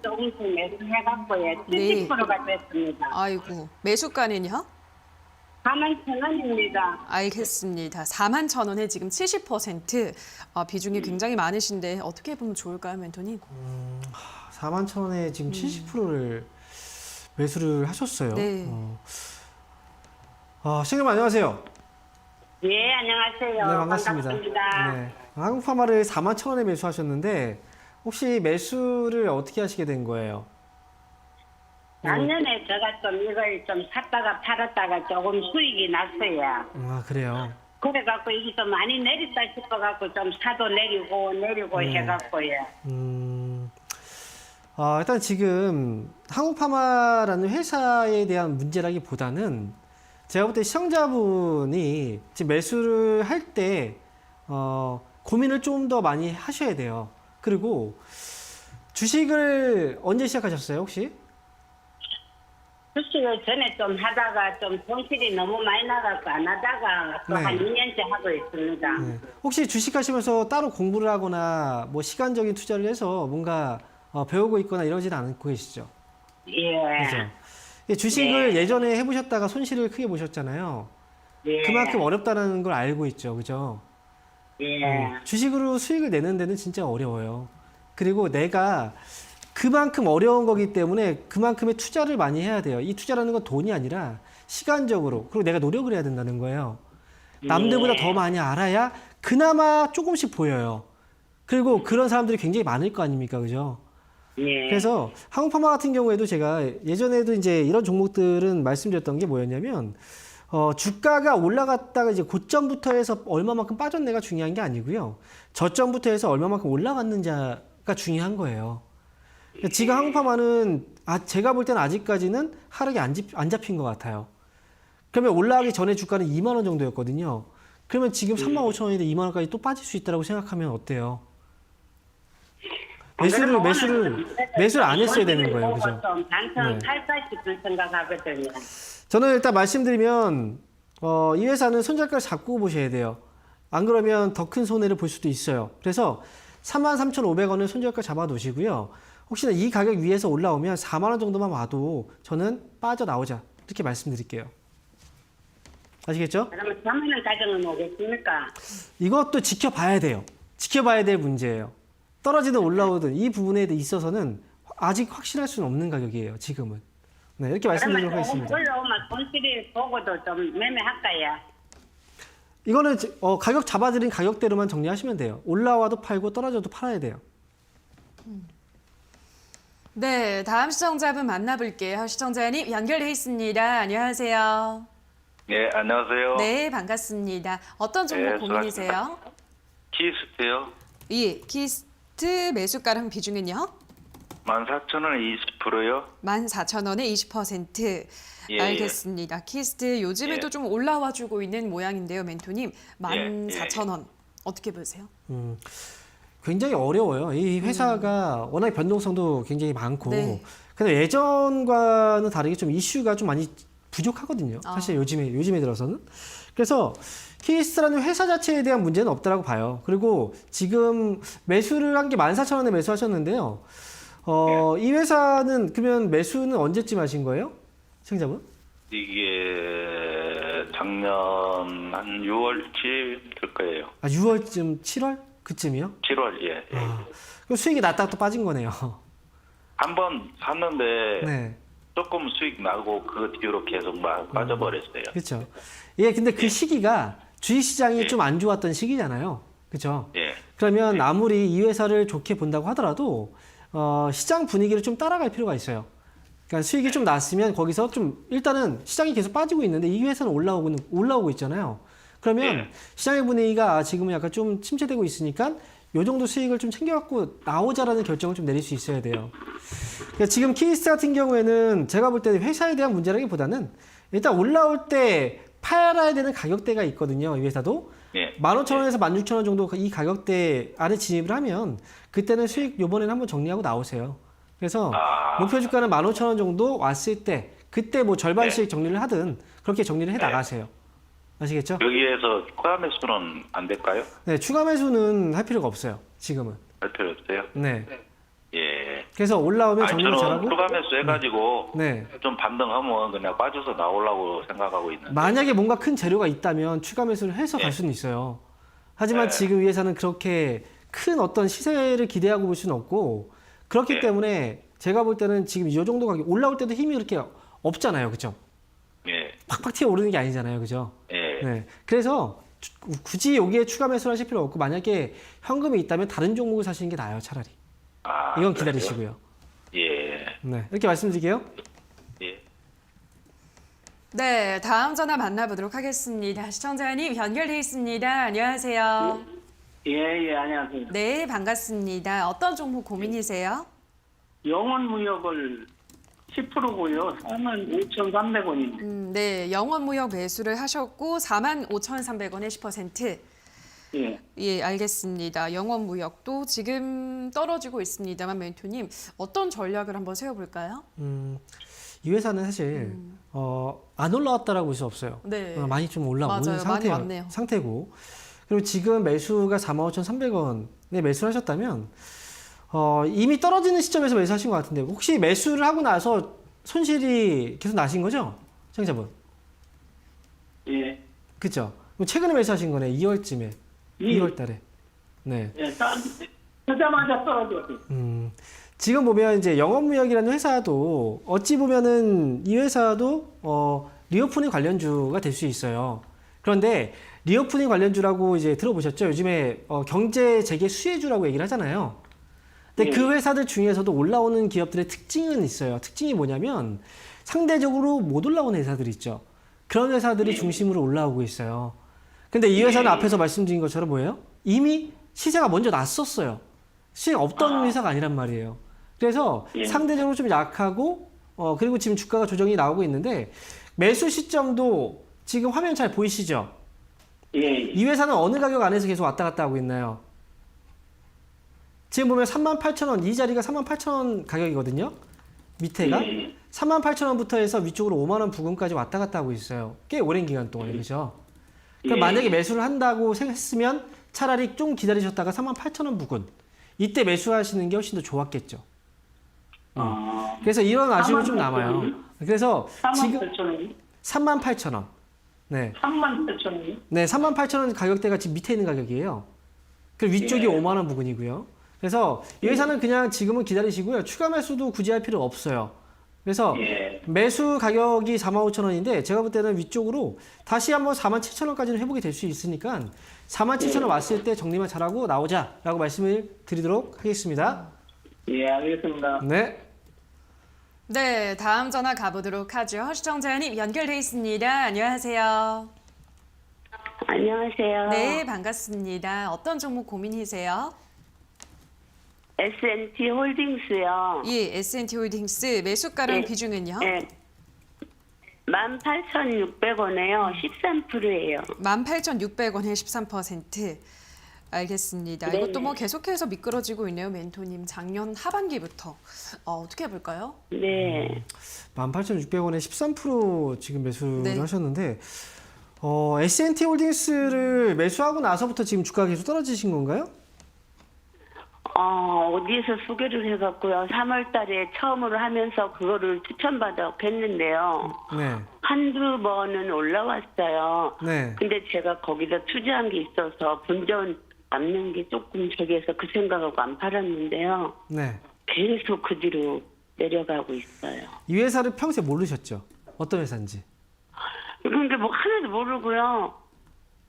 조금씩 매수해갖고 네. 70%가 됐습니다. 아이고, 매수가는요? 41,000원입니다. 알겠습니다. 41,000원에 지금 70% 비중이 굉장히 많으신데 어떻게 보면 좋을까요, 멘토님? 41,000원에 지금 70%를 매수를 하셨어요. 네. 시청자님 안녕하세요. 예, 안녕하세요. 네, 반갑습니다. 네. 한국파마를 41,000원에 매수하셨는데 혹시 매수를 어떻게 하시게 된 거예요? 작년에 제가 좀 이걸 좀 샀다가 팔았다가 조금 수익이 났어요. 아, 그래요. 그래갖고 이게 좀 많이 내렸다 싶어갖고 좀 사도 내리고 해갖고요. 일단 지금 한국파마라는 회사에 대한 문제라기보다는 제가 볼 때 시청자분이 지금 매수를 할 때 고민을 좀 더 많이 하셔야 돼요. 그리고 주식을 언제 시작하셨어요, 혹시? 주식을 전에 좀 하다가 좀 손실이 너무 많이 나갖고 안 하다가 또 네. 한 2년째 하고 있습니다. 네. 혹시 주식하시면서 따로 공부를 하거나 뭐 시간적인 투자를 해서 뭔가 배우고 있거나 이러지는 않고 계시죠? 예. 그죠? 주식을 예전에 해보셨다가 손실을 크게 보셨잖아요. 예. 그만큼 어렵다는 걸 알고 있죠, 그죠? 예. 주식으로 수익을 내는 데는 진짜 어려워요. 그리고 내가 그만큼 어려운 거기 때문에 그만큼의 투자를 많이 해야 돼요. 이 투자라는 건 돈이 아니라 시간적으로, 그리고 내가 노력을 해야 된다는 거예요. 남들보다 더 많이 알아야 그나마 조금씩 보여요. 그리고 그런 사람들이 굉장히 많을 거 아닙니까, 그죠? 예. 그래서 한국파마 같은 경우에도 제가 예전에도 이제 이런 종목들은 말씀드렸던 게 뭐였냐면, 주가가 올라갔다가 이제 고점부터 해서 얼마만큼 빠졌네가 중요한 게 아니고요. 저점부터 해서 얼마만큼 올라갔는지가 중요한 거예요. 지금 한국파마는 제가 볼 때는 아직까지는 하락이 안 잡힌 것 같아요. 그러면 올라가기 전에 주가는 2만 원 정도였거든요. 그러면 지금 35,000원인데 2만 원까지 또 빠질 수 있다고 생각하면 어때요? 매수를 안 했어야 되는 거예요, 그죠? 단성 네. 탈까 싶은 생각하거든요. 저는 일단 말씀드리면 이 회사는 손절가를 잡고 보셔야 돼요. 안 그러면 더 큰 손해를 볼 수도 있어요. 그래서 33,500원을 손절가 잡아 놓으시고요. 혹시나 이 가격 위에서 올라오면 4만 원 정도만 와도 저는 빠져나오자 이렇게 말씀드릴게요. 아시겠죠? 그러면 3만 원 가정은 오겠습니까? 이것도 지켜봐야 돼요. 지켜봐야 될 문제예요. 떨어지든 올라오든 이 부분에 있어서는 아직 확실할 수는 없는 가격이에요. 지금은. 네, 이렇게 말씀드리도록 그러면 조금 하겠습니다. 올라오면 손실이 보고도 좀 매매할까요? 이거는 가격 잡아드린 가격대로만 정리하시면 돼요. 올라와도 팔고 떨어져도 팔아야 돼요. 네, 다음 시청자분 만나볼게요. 시청자님 연결돼 있습니다. 안녕하세요. 네, 안녕하세요. 네, 반갑습니다. 어떤 종목 네, 고민이세요? 키스트요. 예, 키스트 매수가랑 비중은요? 14,000원에 20%요. 14,000원에 20%. 예, 알겠습니다. 키스트 요즘에도 예. 좀 올라와 주고 있는 모양인데요, 멘토님. 예, 14,000원. 어떻게 보세요? 굉장히 어려워요. 이 회사가 워낙 변동성도 굉장히 많고, 네. 근데 예전과는 다르게 좀 이슈가 좀 많이 부족하거든요. 사실 요즘에 들어서는. 그래서 키스트라는 회사 자체에 대한 문제는 없다라고 봐요. 그리고 지금 매수를 한 게 14,000원에 매수하셨는데요. 이 회사는 그러면 매수는 언제쯤 하신 거예요? 시청자분? 이게 작년 한 6월쯤 될 거예요. 6월쯤, 7월? 그쯤이요? 7월, 예. 그럼 수익이 났다가 또 빠진 거네요. 한 번 샀는데 네. 조금 수익 나고 그 뒤로 계속 막 빠져버렸어요. 그렇죠. 예, 근데 그 시기가 주식시장이 예. 좀 안 좋았던 시기잖아요. 그렇죠? 예. 그러면 아무리 이 회사를 좋게 본다고 하더라도 시장 분위기를 좀 따라갈 필요가 있어요. 그러니까 수익이 좀 났으면 거기서 좀 일단은 시장이 계속 빠지고 있는데 이 회사는 올라오고 있잖아요. 그러면 예. 시장의 분위기가 지금은 약간 좀 침체되고 있으니까 요 정도 수익을 좀 챙겨갖고 나오자라는 결정을 좀 내릴 수 있어야 돼요. 그러니까 지금 키스트 같은 경우에는 제가 볼 때는 회사에 대한 문제라기보다는 일단 올라올 때 팔아야 되는 가격대가 있거든요. 이 회사도. 예. 15,000원에서 16,000원 정도 이 가격대 안에 진입을 하면 그때는 수익 요번에는 한번 정리하고 나오세요. 그래서 목표 주가는 15,000원 정도 왔을 때 그때 뭐 절반씩 정리를 하든 그렇게 정리를 해 나가세요. 아시겠죠? 여기에서 추가 매수는 안 될까요? 네, 추가 매수는 할 필요가 없어요. 지금은. 할 필요 없어요? 네. 예. 그래서 올라오면 아니, 정리를 저는 잘하고 추가 매수 해가지고 네. 좀 반등하면 그냥 빠져서 나오려고 생각하고 있는데. 만약에 뭔가 큰 재료가 있다면 추가 매수를 해서 갈 수는 있어요. 하지만 지금 위해서는 그렇게 큰 어떤 시세를 기대하고 볼 수는 없고 그렇기 때문에 제가 볼 때는 지금 이 정도 가격 올라올 때도 힘이 그렇게 없잖아요. 그죠? 예. 팍팍 튀어 오르는 게 아니잖아요. 그죠? 예. 네. 그래서 굳이 여기에 추가 매수를 하실 필요 없고 만약에 현금이 있다면 다른 종목을 사시는 게 나아요, 차라리. 아, 이건 그래요? 기다리시고요. 예. 네, 이렇게 말씀드릴게요. 예. 네, 다음 전화 만나보도록 하겠습니다. 시청자님 연결돼 있습니다. 안녕하세요. 예, 안녕하세요. 네, 반갑습니다. 어떤 종목 고민이세요? 영원무역을 10%고요. 45,300원입니다. 네, 영원무역 매수를 하셨고 45,300원에 10%. 예. 예, 알겠습니다. 영원무역도 지금 떨어지고 있습니다만 멘토님 어떤 전략을 한번 세워볼까요? 이 회사는 사실 안 올라왔다라고 볼 수 없어요. 네. 많이 좀 올라오는 맞아요. 많이 왔네요. 상태고 그리고 지금 매수가 45,300원에 매수를 하셨다면 이미 떨어지는 시점에서 매수하신 것 같은데 혹시 매수를 하고 나서 손실이 계속 나신 거죠? 시청자분. 예. 그렇죠? 그럼 최근에 매수하신 거네. 2월쯤에. 2월 달에. 네. 예, 하자마자 떨어졌어요. 지금 보면 이제 영업무역이라는 회사도 어찌 보면은 이 회사도 리오프닝 관련주가 될 수 있어요. 그런데 리오프닝 관련주라고 이제 들어보셨죠? 요즘에 경제 재개 수혜주라고 얘기를 하잖아요. 근데 그 회사들 중에서도 올라오는 기업들의 특징은 있어요. 특징이 뭐냐면 상대적으로 못 올라오는 회사들 있죠. 그런 회사들이 중심으로 올라오고 있어요. 근데 이 회사는 앞에서 말씀드린 것처럼 뭐예요? 이미 시세가 먼저 났었어요. 시세가 없던 회사가 아니란 말이에요. 그래서 상대적으로 좀 약하고 그리고 지금 주가가 조정이 나오고 있는데 매수 시점도 지금 화면 잘 보이시죠? 예. 이 회사는 어느 가격 안에서 계속 왔다 갔다 하고 있나요? 지금 보면 38,000원, 이 자리가 38,000원 가격이거든요. 밑에가 38,000원부터 해서 위쪽으로 5만 원 부근까지 왔다 갔다 하고 있어요. 꽤 오랜 기간 동안, 그렇죠? 그러니까 만약에 매수를 한다고 생각했으면 차라리 좀 기다리셨다가 38,000원 부근 이때 매수하시는 게 훨씬 더 좋았겠죠. 그래서 이런 아쉬움이 좀 남아요. 그래서 지금 38,000원. 38,000원. 네. 38,000원. 네, 38,000원 가격대가 지금 밑에 있는 가격이에요. 그 위쪽이 5만 원 부근이고요. 그래서 이 회사는 그냥 지금은 기다리시고요. 추가 매수도 굳이 할 필요 없어요. 그래서 매수 가격이 45,000원인데 제가 볼 때는 위쪽으로 다시 한번 47,000원까지는 회복이 될 수 있으니까 47,000원 왔을 때 정리만 잘하고 나오자라고 말씀을 드리도록 하겠습니다. 예, 알겠습니다. 네. 네, 다음 전화 가보도록 하죠. 시청자님 연결돼 있습니다. 안녕하세요. 안녕하세요. 네, 반갑습니다. 어떤 종목 고민이세요? S&T 홀딩스요. 예, S&T 홀딩스 매수가랑 예. 비중은요? 네. 18,600원에요. 13%예요. 18,600원에 13%. 알겠습니다. 네네. 이것도 뭐 계속해서 미끄러지고 있네요, 멘토님. 작년 하반기부터. 어떻게 해볼까요? 네. 18,600원에 13% 지금 매수를 네. 하셨는데 S&T 홀딩스를 매수하고 나서부터 지금 주가가 계속 떨어지신 건가요? 어디에서 소개를 해갖고요. 3월 달에 처음으로 하면서 그거를 추천받아 했는데요. 네. 한두 번은 올라왔어요. 네. 근데 제가 거기다 투자한 게 있어서 분전 남는 게 조금 저기에서 그 생각하고 안 팔았는데요. 네. 계속 그 뒤로 내려가고 있어요. 이 회사를 평소에 모르셨죠? 어떤 회사인지. 그러니까 뭐 하나도 모르고요.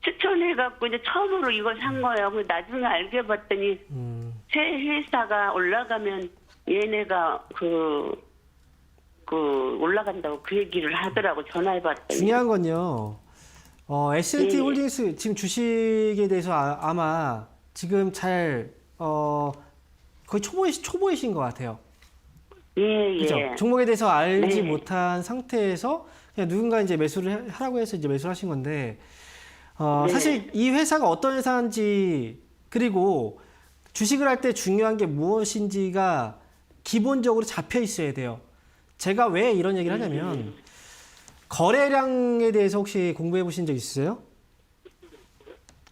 추천해갖고 이제 처음으로 이걸 산 거예요. 그 나중에 알게 봤더니 새 회사가 올라가면 얘네가 올라간다고 그 얘기를 하더라고. 전화해봤더니. 중요한 건요. S&T 예. 홀딩스 지금 주식에 대해서 아마 지금 잘 거의 초보이신 것 같아요. 예, 그죠? 예. 종목에 대해서 알지 네. 못한 상태에서 그냥 누군가 이제 매수를 하라고 해서 이제 매수를 하신 건데 네. 사실 이 회사가 어떤 회사인지 그리고 주식을 할 때 중요한 게 무엇인지가 기본적으로 잡혀 있어야 돼요. 제가 왜 이런 얘기를 하냐면 거래량에 대해서 혹시 공부해 보신 적 있으세요?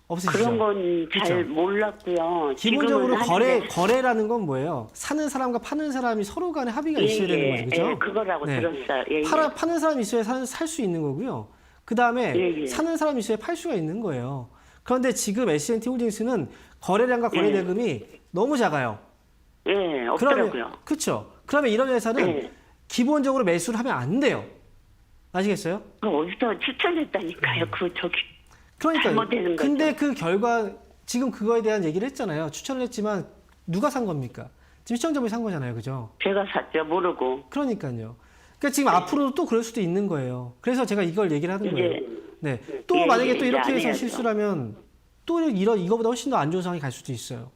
없으시죠? 그런 건 잘 그쵸? 몰랐고요. 기본적으로 지금은 거래라는 건 뭐예요? 사는 사람과 파는 사람이 서로 간에 합의가 하는데, 있어야 되는 거죠. 그죠? 예, 그거라고 네. 들었어요. 예, 예. 파는 사람이 있어야 살 수 있는 거고요. 그 다음에 예, 예. 사는 사람이 있어야 팔 수가 있는 거예요. 그런데 지금 S&T 홀딩스는 거래량과 거래 대금이 너무 작아요. 예, 없더라고요. 그러면 그렇죠. 그러면 이런 회사는 예. 기본적으로 매수를 하면 안 돼요. 아시겠어요? 그 어디서 추천했다니까요. 그 저기. 그러니까요. 잘못되는 거죠. 근데 그 결과 지금 그거에 대한 얘기를 했잖아요. 추천을 했지만 누가 산 겁니까? 지금 시청자분이 산 거잖아요. 그죠? 제가 샀죠. 모르고. 그러니까요. 그러니까 지금 앞으로도 또 그럴 수도 있는 거예요. 그래서 제가 이걸 얘기를 하는 거예요. 이제 네. 또 예, 만약에 예, 또 이렇게 안 해서 해야죠. 실수라면 또 이거보다 훨씬 더 안 좋은 상황이 갈 수도 있어요.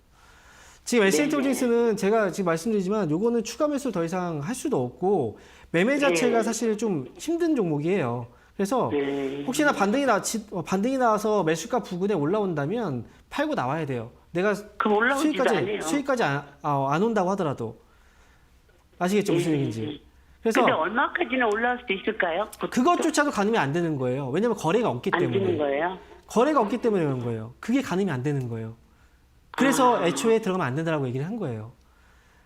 지금 SNT 네, 홀딩스는 제가 지금 말씀드리지만 요거는 추가 매수를 더 이상 할 수도 없고 매매 자체가 네. 사실 좀 힘든 종목이에요. 그래서 네. 혹시나 반등이 나와서 매수가 부근에 올라온다면 팔고 나와야 돼요. 내가 그럼 올라오지도 않아요. 수익까지 안 온다고 하더라도 아시겠죠 무슨 예, 얘기인지. 그래서 근데 얼마까지는 올라올 수 있을까요? 그것조차도 가늠이 안 되는 거예요. 왜냐면 거래가 없기 안 때문에. 되는 거예요? 거래가 없기 때문에 그런 거예요. 그게 가늠이 안 되는 거예요. 그래서 애초에 들어가면 안 된다라고 얘기를 한 거예요.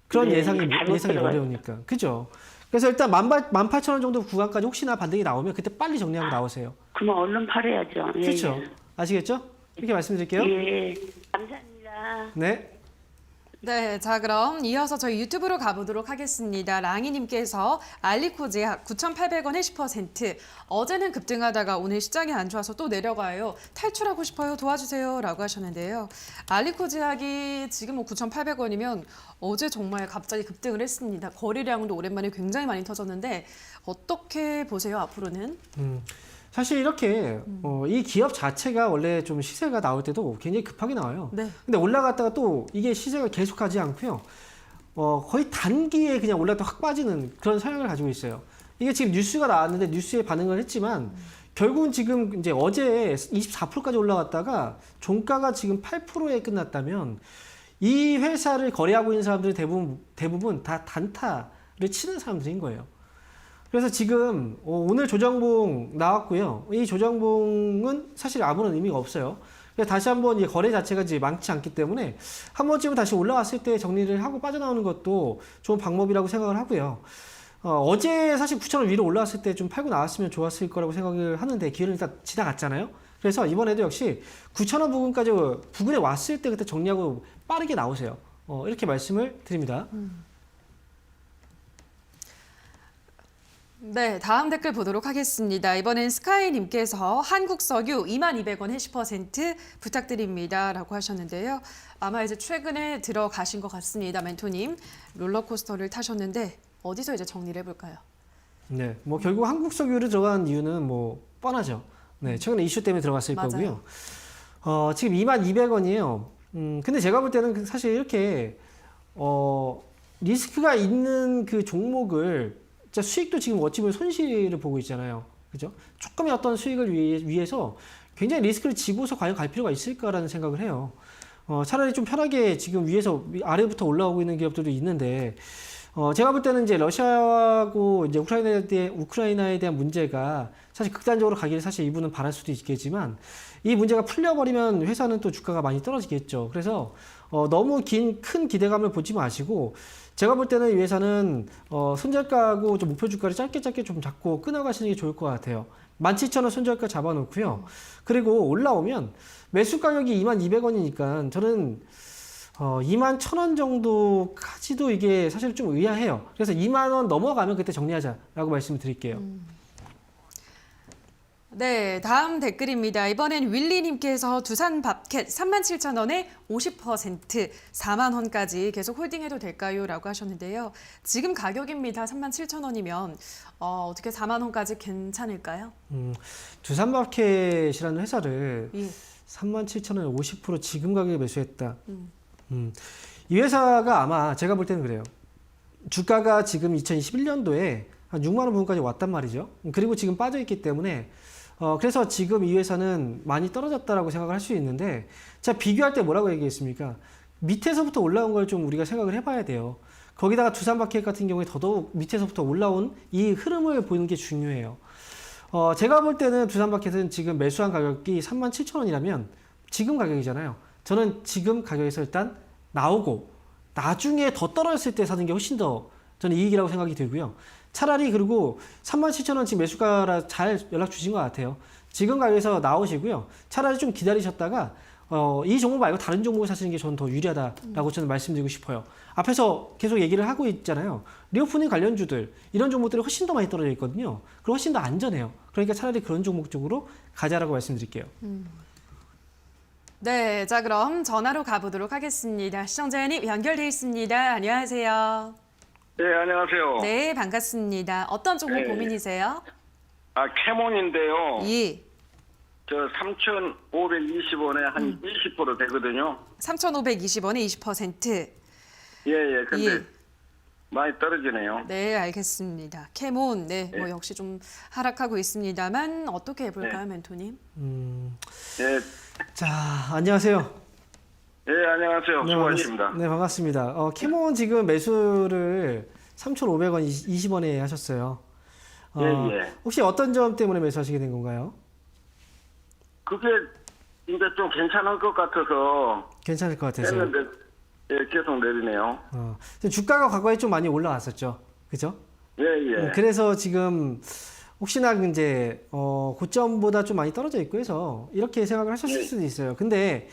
그런 네, 예상이 잘못 들어가요. 어려우니까. 그죠? 그래서 일단 18,000원 정도 구간까지 혹시나 반등이 나오면 그때 빨리 정리하고 나오세요. 그러면 얼른 팔아야죠. 예, 그렇죠? 아시겠죠? 이렇게 말씀드릴게요. 예. 감사합니다. 네. 네, 자 그럼 이어서 저희 유튜브로 가보도록 하겠습니다. 랑이님께서 알리코제약 9,800원에 10%. 어제는 급등하다가 오늘 시장이 안 좋아서 또 내려가요. 탈출하고 싶어요. 도와주세요. 라고 하셨는데요. 알리코제약이 지금 9,800원이면 어제 정말 갑자기 급등을 했습니다. 거래량도 오랜만에 굉장히 많이 터졌는데 어떻게 보세요, 앞으로는? 사실 이렇게 이 기업 자체가 원래 좀 시세가 나올 때도 굉장히 급하게 나와요. 네. 근데 올라갔다가 또 이게 시세가 계속하지 않고요. 거의 단기에 그냥 올랐다 확 빠지는 그런 성향을 가지고 있어요. 이게 지금 뉴스가 나왔는데 뉴스에 반응을 했지만 결국은 지금 이제 어제 24%까지 올라갔다가 종가가 지금 8%에 끝났다면 이 회사를 거래하고 있는 사람들이 대부분 다 단타를 치는 사람들인 거예요. 그래서 지금 오늘 조정봉 나왔고요. 이 조정봉은 사실 아무런 의미가 없어요. 그래서 다시 한번 이 거래 자체가 이제 많지 않기 때문에 한 번쯤은 다시 올라왔을 때 정리를 하고 빠져나오는 것도 좋은 방법이라고 생각을 하고요. 어제 사실 9,000원 위로 올라왔을 때 좀 팔고 나왔으면 좋았을 거라고 생각을 하는데 기회는 일단 지나갔잖아요. 그래서 이번에도 역시 9,000원 부근에 왔을 때 그때 정리하고 빠르게 나오세요. 이렇게 말씀을 드립니다. 네, 다음 댓글 보도록 하겠습니다. 이번엔 스카이님께서 한국석유 22,000원에 10% 부탁드립니다. 라고 하셨는데요. 아마 이제 최근에 들어가신 것 같습니다. 멘토님. 롤러코스터를 타셨는데 어디서 이제 정리를 해볼까요? 네, 뭐 결국 한국석유를 들어간 이유는 뭐 뻔하죠. 네, 최근에 이슈 때문에 들어갔을 맞아요. 거고요. 지금 22,200원이에요. 근데 제가 볼 때는 사실 이렇게 리스크가 있는 그 종목을 진짜 수익도 지금 어찌 보면 손실을 보고 있잖아요. 그죠? 조금의 어떤 수익을 위해서 굉장히 리스크를 지고서 과연 갈 필요가 있을까라는 생각을 해요. 차라리 좀 편하게 지금 위에서 아래부터 올라오고 있는 기업들도 있는데, 제가 볼 때는 이제 러시아하고 이제 우크라이나에 대한 문제가 사실 극단적으로 가기를 사실 이분은 바랄 수도 있겠지만, 이 문제가 풀려버리면 회사는 또 주가가 많이 떨어지겠죠. 그래서 너무 큰 기대감을 보지 마시고, 제가 볼 때는 이 회사는 손절가하고 좀 목표 주가를 짧게 좀 잡고 끊어가시는 게 좋을 것 같아요. 17,000원 손절가 잡아놓고요. 그리고 올라오면 매수 가격이 22,000원이니까 저는 21,000원 정도까지도 이게 사실 좀 의아해요. 그래서 20,000원 넘어가면 그때 정리하자라고 말씀을 드릴게요. 네, 다음 댓글입니다. 이번엔 윌리님께서 두산 밥캣 37,000원에 50% 4만 원까지 계속 홀딩해도 될까요? 라고 하셨는데요. 지금 가격입니다. 37,000원이면 어떻게 4만 원까지 괜찮을까요? 두산마켓이라는 회사를 예. 37,000원에 50% 지금 가격에 매수했다. 이 회사가 아마 제가 볼 때는 그래요. 주가가 지금 2021년도에 한 6만 원 부분까지 왔단 말이죠. 그리고 지금 빠져 있기 때문에 그래서 지금 이 회사는 많이 떨어졌다라고 생각을 할 수 있는데, 제가 비교할 때 뭐라고 얘기했습니까? 밑에서부터 올라온 걸 좀 우리가 생각을 해봐야 돼요. 거기다가 두산마켓 같은 경우에 더더욱 밑에서부터 올라온 이 흐름을 보는 게 중요해요. 제가 볼 때는 두산마켓은 지금 매수한 가격이 37,000원이라면 지금 가격이잖아요. 저는 지금 가격에서 일단 나오고 나중에 더 떨어졌을 때 사는 게 훨씬 더 저는 이익이라고 생각이 들고요. 차라리 그리고 37,000원 지금 매수가라 잘 연락 주신 것 같아요. 지금 가격에서 나오시고요. 차라리 좀 기다리셨다가 이 종목 말고 다른 종목을 사시는 게 저는 더 유리하다라고 저는 말씀드리고 싶어요. 앞에서 계속 얘기를 하고 있잖아요. 리오프닝 관련주들 이런 종목들이 훨씬 더 많이 떨어져 있거든요. 그리고 훨씬 더 안전해요. 그러니까 차라리 그런 종목 쪽으로 가자라고 말씀드릴게요. 네, 자 그럼 전화로 가보도록 하겠습니다. 시청자님 연결돼 있습니다. 안녕하세요. 네, 안녕하세요. 네, 반갑습니다. 어떤 종목 네. 고민이세요? 캐몬인데요. 예. 저 3,520원에 한 20% 되거든요. 3,520원에 20%. 예, 근데 예. 많이 떨어지네요. 네, 알겠습니다. 캐몬, 네, 뭐 네. 역시 좀 하락하고 있습니다만 어떻게 해볼까요, 멘토님? 예, 자, 안녕하세요. 예, 안녕하세요. 네, 수고하십니다. 네, 반갑습니다. 캐몬 지금 매수를 3,500원 20원에 하셨어요. 예. 혹시 어떤 점 때문에 매수하시게 된 건가요? 그게 이제 좀 괜찮을 것 같아서 괜찮을 것 같아서요. 했는데 예, 계속 내리네요. 주가가 과거에 좀 많이 올라왔었죠. 그죠? 예. 그래서 지금 혹시나 이제 고점보다 좀 많이 떨어져 있고 해서 이렇게 생각을 하셨을 수도 있어요. 근데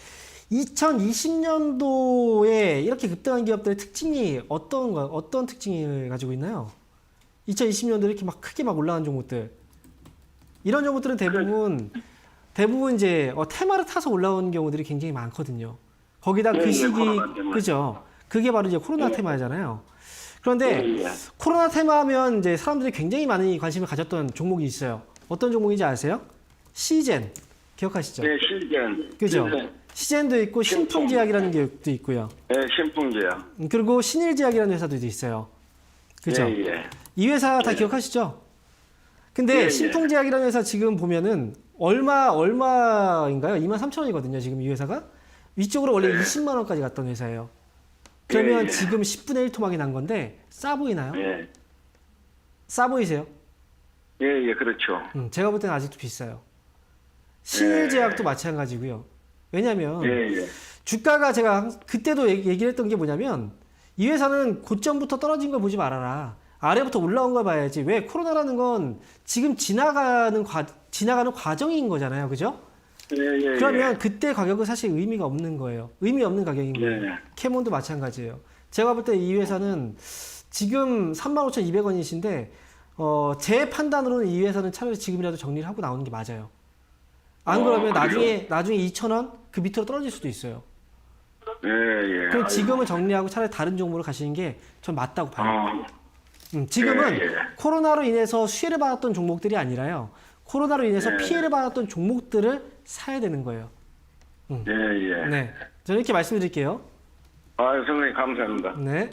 2020년도에 이렇게 급등한 기업들의 특징이 어떤 특징을 가지고 있나요? 2020년도에 이렇게 막 크게 막 올라간 종목들. 이런 종목들은 대부분 이제 테마를 타서 올라온 경우들이 굉장히 많거든요. 거기다 그 시기, 코로나 때문에. 그죠? 그게 바로 이제 코로나 테마잖아요. 그런데 코로나 테마하면 이제 사람들이 굉장히 많이 관심을 가졌던 종목이 있어요. 어떤 종목인지 아세요? 시젠. 기억하시죠? 예, 실전. 그죠? 시젠도 있고 신풍제약이라는 기업도 있고요. 예, 신풍제야. 그리고 신일제약이라는 회사도 있어요. 그죠? 예. 이 회사 다 기억하시죠? 근데 예. 신풍제약이라는 회사 지금 보면은 얼마인가요? 23,000원이거든요. 지금 이 회사가. 위쪽으로 원래 20만 원까지 갔던 회사예요. 그러면 예. 지금 10분의 1 토막이 난 건데 싸 보이나요? 예. 싸 보이세요? 예, 그렇죠. 제가 볼 때는 아직도 비싸요. 신일제약도 마찬가지고요. 왜냐면 예. 주가가 제가 그때도 얘기를 했던 게 뭐냐면 이 회사는 고점부터 떨어진 걸 보지 말아라. 아래부터 올라온 걸 봐야지. 왜? 코로나라는 건 지금 지나가는 과정인 거잖아요. 그죠? 예. 그러면 그때 가격은 사실 의미가 없는 거예요. 의미 없는 가격인 거예요. 예. 캐몬도 마찬가지예요. 제가 볼 때 이 회사는 지금 35,200원이신데 제 판단으로는 이 회사는 차라리 지금이라도 정리를 하고 나오는 게 맞아요. 안 그러면 나중에 2,000원 그 밑으로 떨어질 수도 있어요. 예. 그럼 지금은 정리하고 차라리 다른 종목으로 가시는 게 전 맞다고 봐요. 지금은 예. 코로나로 인해서 수혜를 받았던 종목들이 아니라요. 코로나로 인해서 피해를 받았던 종목들을 사야 되는 거예요. 예. 네, 저는 이렇게 말씀드릴게요. 선생님 감사합니다. 네.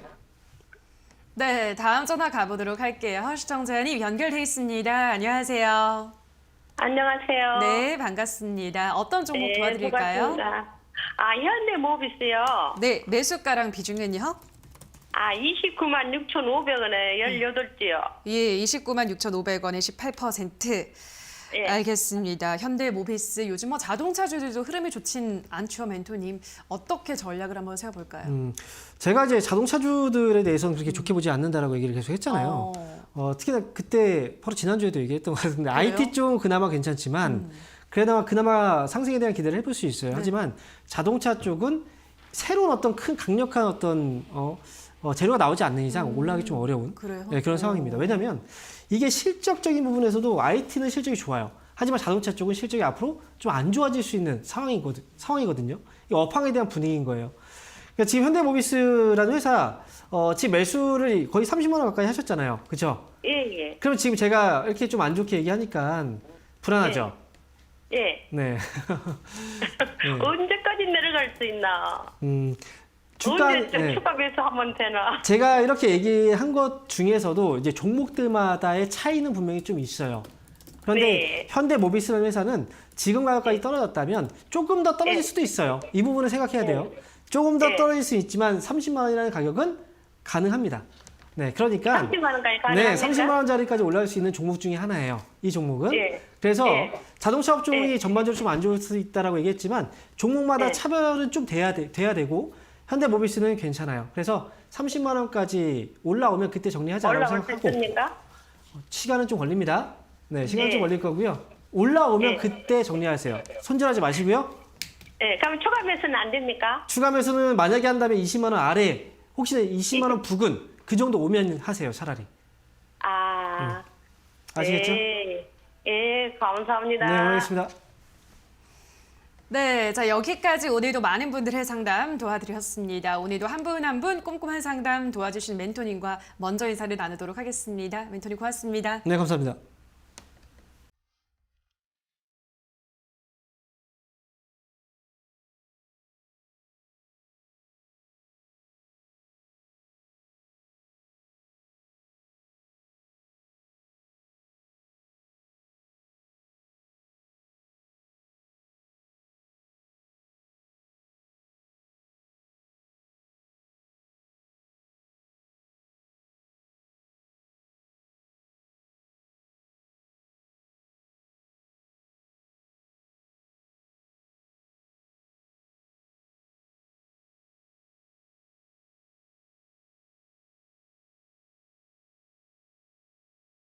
네, 다음 전화 가보도록 할게요. 시청자님 연결돼 있습니다. 안녕하세요. 안녕하세요. 네, 반갑습니다. 어떤 종목 도와드릴까요? 반갑습니다. 현대모비스요. 네, 매수가랑 비중은요? 296,500원에 18지요. 예, 296,500원에 18%. 예. 알겠습니다. 현대모비스 요즘 뭐 자동차주들도 흐름이 좋진 않죠, 멘토님. 어떻게 전략을 한번 세워볼까요? 제가 이제 자동차주들에 대해서는 그렇게 좋게 보지 않는다라고 얘기를 계속 했잖아요. 특히나 그때 바로 지난주에도 얘기했던 것 같은데 IT 쪽은 그나마 괜찮지만 그나마 상승에 대한 기대를 해볼 수 있어요. 하지만 자동차 쪽은 새로운 어떤 큰 강력한 어떤 재료가 나오지 않는 이상 올라가기 좀 어려운 그래요? 그런 상황입니다. 왜냐하면 이게 실적적인 부분에서도 IT는 실적이 좋아요. 하지만 자동차 쪽은 실적이 앞으로 좀 안 좋아질 수 있는 상황이거든요. 이 업황에 대한 분위기인 거예요. 그러니까 지금 현대모비스라는 회사 지금 매수를 거의 30만 원 가까이 하셨잖아요. 그렇죠? 예. 그럼 지금 제가 이렇게 좀 안 좋게 얘기하니까 불안하죠? 예. 네. 언제까지 내려갈 수 있나? 언제 네. 추가 매수하면 되나? 제가 이렇게 얘기한 것 중에서도 이제 종목들마다의 차이는 분명히 좀 있어요. 그런데 네. 현대모비스라는 회사는 지금 가격까지 떨어졌다면 조금 더 떨어질 수도 있어요. 이 부분을 생각해야 돼요. 조금 더 떨어질 수 있지만 30만 원이라는 가격은 가능합니다. 네, 그러니까 30만 원까지 가능합니까? 네, 30만 원짜리까지 올라갈 수 있는 종목 중에 하나예요. 이 종목은. 예. 그래서 예. 자동차 업종이 예. 전반적으로 좀 안 좋을 수 있다라고 얘기했지만 종목마다 예. 차별은 좀 돼야 되고 현대모비스는 괜찮아요. 그래서 30만 원까지 올라오면 그때 정리하자라고 올라올 수 생각하고 있습니까? 시간은 좀 걸립니다. 네, 시간은 네. 좀 걸릴 거고요. 올라오면 네. 그때 정리하세요. 손절하지 마시고요. 예. 그럼 추가 매수는 안 됩니까? 추가 매수는 만약에 한다면 20만 원 아래 혹시 20만 원 부근 그 정도 오면 하세요. 차라리. 아시겠죠? 예, 감사합니다. 네, 알겠습니다. 네, 자 여기까지 오늘도 많은 분들의 상담 도와드렸습니다. 오늘도 한 분 한 분 꼼꼼한 상담 도와주신 멘토님과 먼저 인사를 나누도록 하겠습니다. 멘토님 고맙습니다. 네, 감사합니다.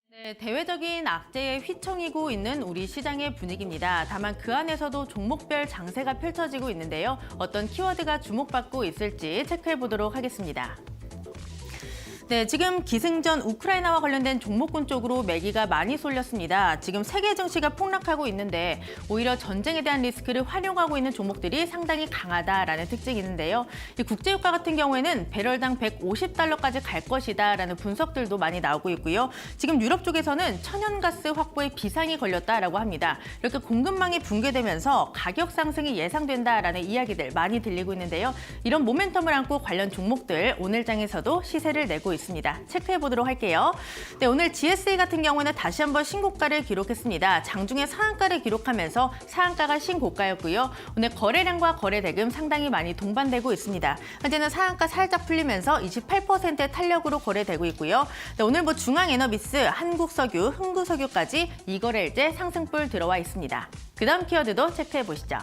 네, 대외적인 악재에 휘청이고 있는 우리 시장의 분위기입니다. 다만 그 안에서도 종목별 장세가 펼쳐지고 있는데요. 어떤 키워드가 주목받고 있을지 체크해 보도록 하겠습니다. 네, 지금 기승전 우크라이나와 관련된 종목군 쪽으로 매기가 많이 쏠렸습니다. 지금 세계 증시가 폭락하고 있는데 오히려 전쟁에 대한 리스크를 활용하고 있는 종목들이 상당히 강하다라는 특징이 있는데요. 이 국제유가 같은 경우에는 배럴당 150달러까지 갈 것이다라는 분석들도 많이 나오고 있고요. 지금 유럽 쪽에서는 천연가스 확보에 비상이 걸렸다라고 합니다. 이렇게 공급망이 붕괴되면서 가격 상승이 예상된다라는 이야기들 많이 들리고 있는데요. 이런 모멘텀을 안고 관련 종목들 오늘 장에서도 시세를 내고 있습니다. 체크해 보도록 할게요. 네, 오늘 GSA 같은 경우는 다시 한번 신고가를 기록했습니다. 장중에 상한가를 기록하면서 상한가가 신고가였고요. 오늘 거래량과 거래 대금 상당히 많이 동반되고 있습니다. 현재는 상한가 살짝 풀리면서 28%의 탄력으로 거래되고 있고요. 네, 오늘 중앙에너비스, 한국석유, 흥구석유까지 이거래일제 상승불 들어와 있습니다. 그 다음 키워드도 체크해 보시죠.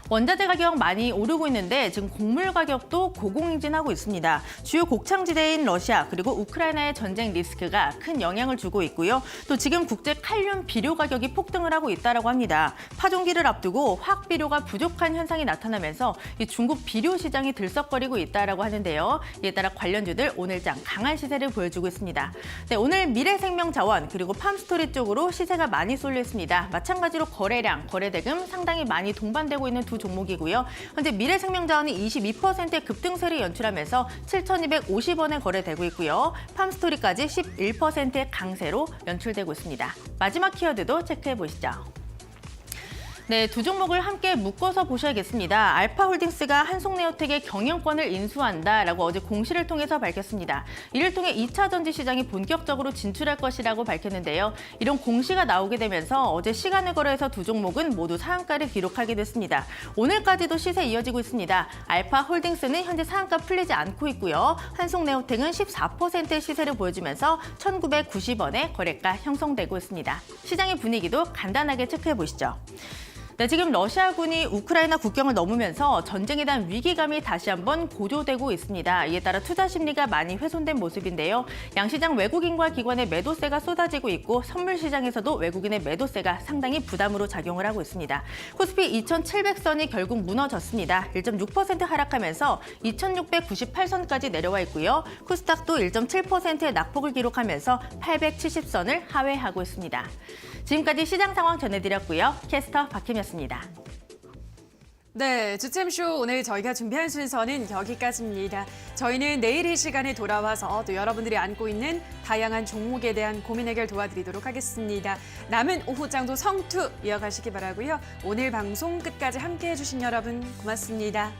원자재 가격 많이 오르고 있는데 지금 곡물 가격도 고공행진하고 있습니다. 주요 곡창지대인 러시아 그리고 우크라이나의 전쟁 리스크가 큰 영향을 주고 있고요. 또 지금 국제 칼륨 비료 가격이 폭등을 하고 있다고 합니다. 파종기를 앞두고 화학 비료가 부족한 현상이 나타나면서 이 중국 비료 시장이 들썩거리고 있다고 하는데요. 이에 따라 관련주들 오늘장 강한 시세를 보여주고 있습니다. 네, 오늘 미래생명자원 그리고 팜스토리 쪽으로 시세가 많이 쏠려 있습니다. 마찬가지로 거래량, 거래대금 상당히 많이 동반되고 있는 두 종목이고요. 현재 미래생명자원이 22%의 급등세를 연출하면서 7,250원에 거래되고 있고요. 팜스토리까지 11%의 강세로 연출되고 있습니다. 마지막 키워드도 체크해 보시죠. 네, 두 종목을 함께 묶어서 보셔야겠습니다. 알파홀딩스가 한송네오텍의 경영권을 인수한다라고 어제 공시를 통해서 밝혔습니다. 이를 통해 2차 전지 시장이 본격적으로 진출할 것이라고 밝혔는데요. 이런 공시가 나오게 되면서 어제 시간을 거래해서 두 종목은 모두 상한가를 기록하게 됐습니다. 오늘까지도 시세 이어지고 있습니다. 알파홀딩스는 현재 상한가 풀리지 않고 있고요. 한송네오텍은 14%의 시세를 보여주면서 1,990원의 거래가 형성되고 있습니다. 시장의 분위기도 간단하게 체크해 보시죠. 네, 지금 러시아군이 우크라이나 국경을 넘으면서 전쟁에 대한 위기감이 다시 한번 고조되고 있습니다. 이에 따라 투자 심리가 많이 훼손된 모습인데요. 양시장 외국인과 기관의 매도세가 쏟아지고 있고 선물 시장에서도 외국인의 매도세가 상당히 부담으로 작용을 하고 있습니다. 코스피 2,700선이 결국 무너졌습니다. 1.6% 하락하면서 2,698선까지 내려와 있고요. 코스닥도 1.7%의 낙폭을 기록하면서 870선을 하회하고 있습니다. 지금까지 시장 상황 전해드렸고요. 캐스터 박혜미였습니다. 네, 주챔쇼 오늘 저희가 준비한 순서는 여기까지입니다. 저희는 내일 이 시간에 돌아와서 또 여러분들이 안고 있는 다양한 종목에 대한 고민 해결 도와드리도록 하겠습니다. 남은 오후장도 성투 이어가시기 바라고요. 오늘 방송 끝까지 함께해 주신 여러분 고맙습니다.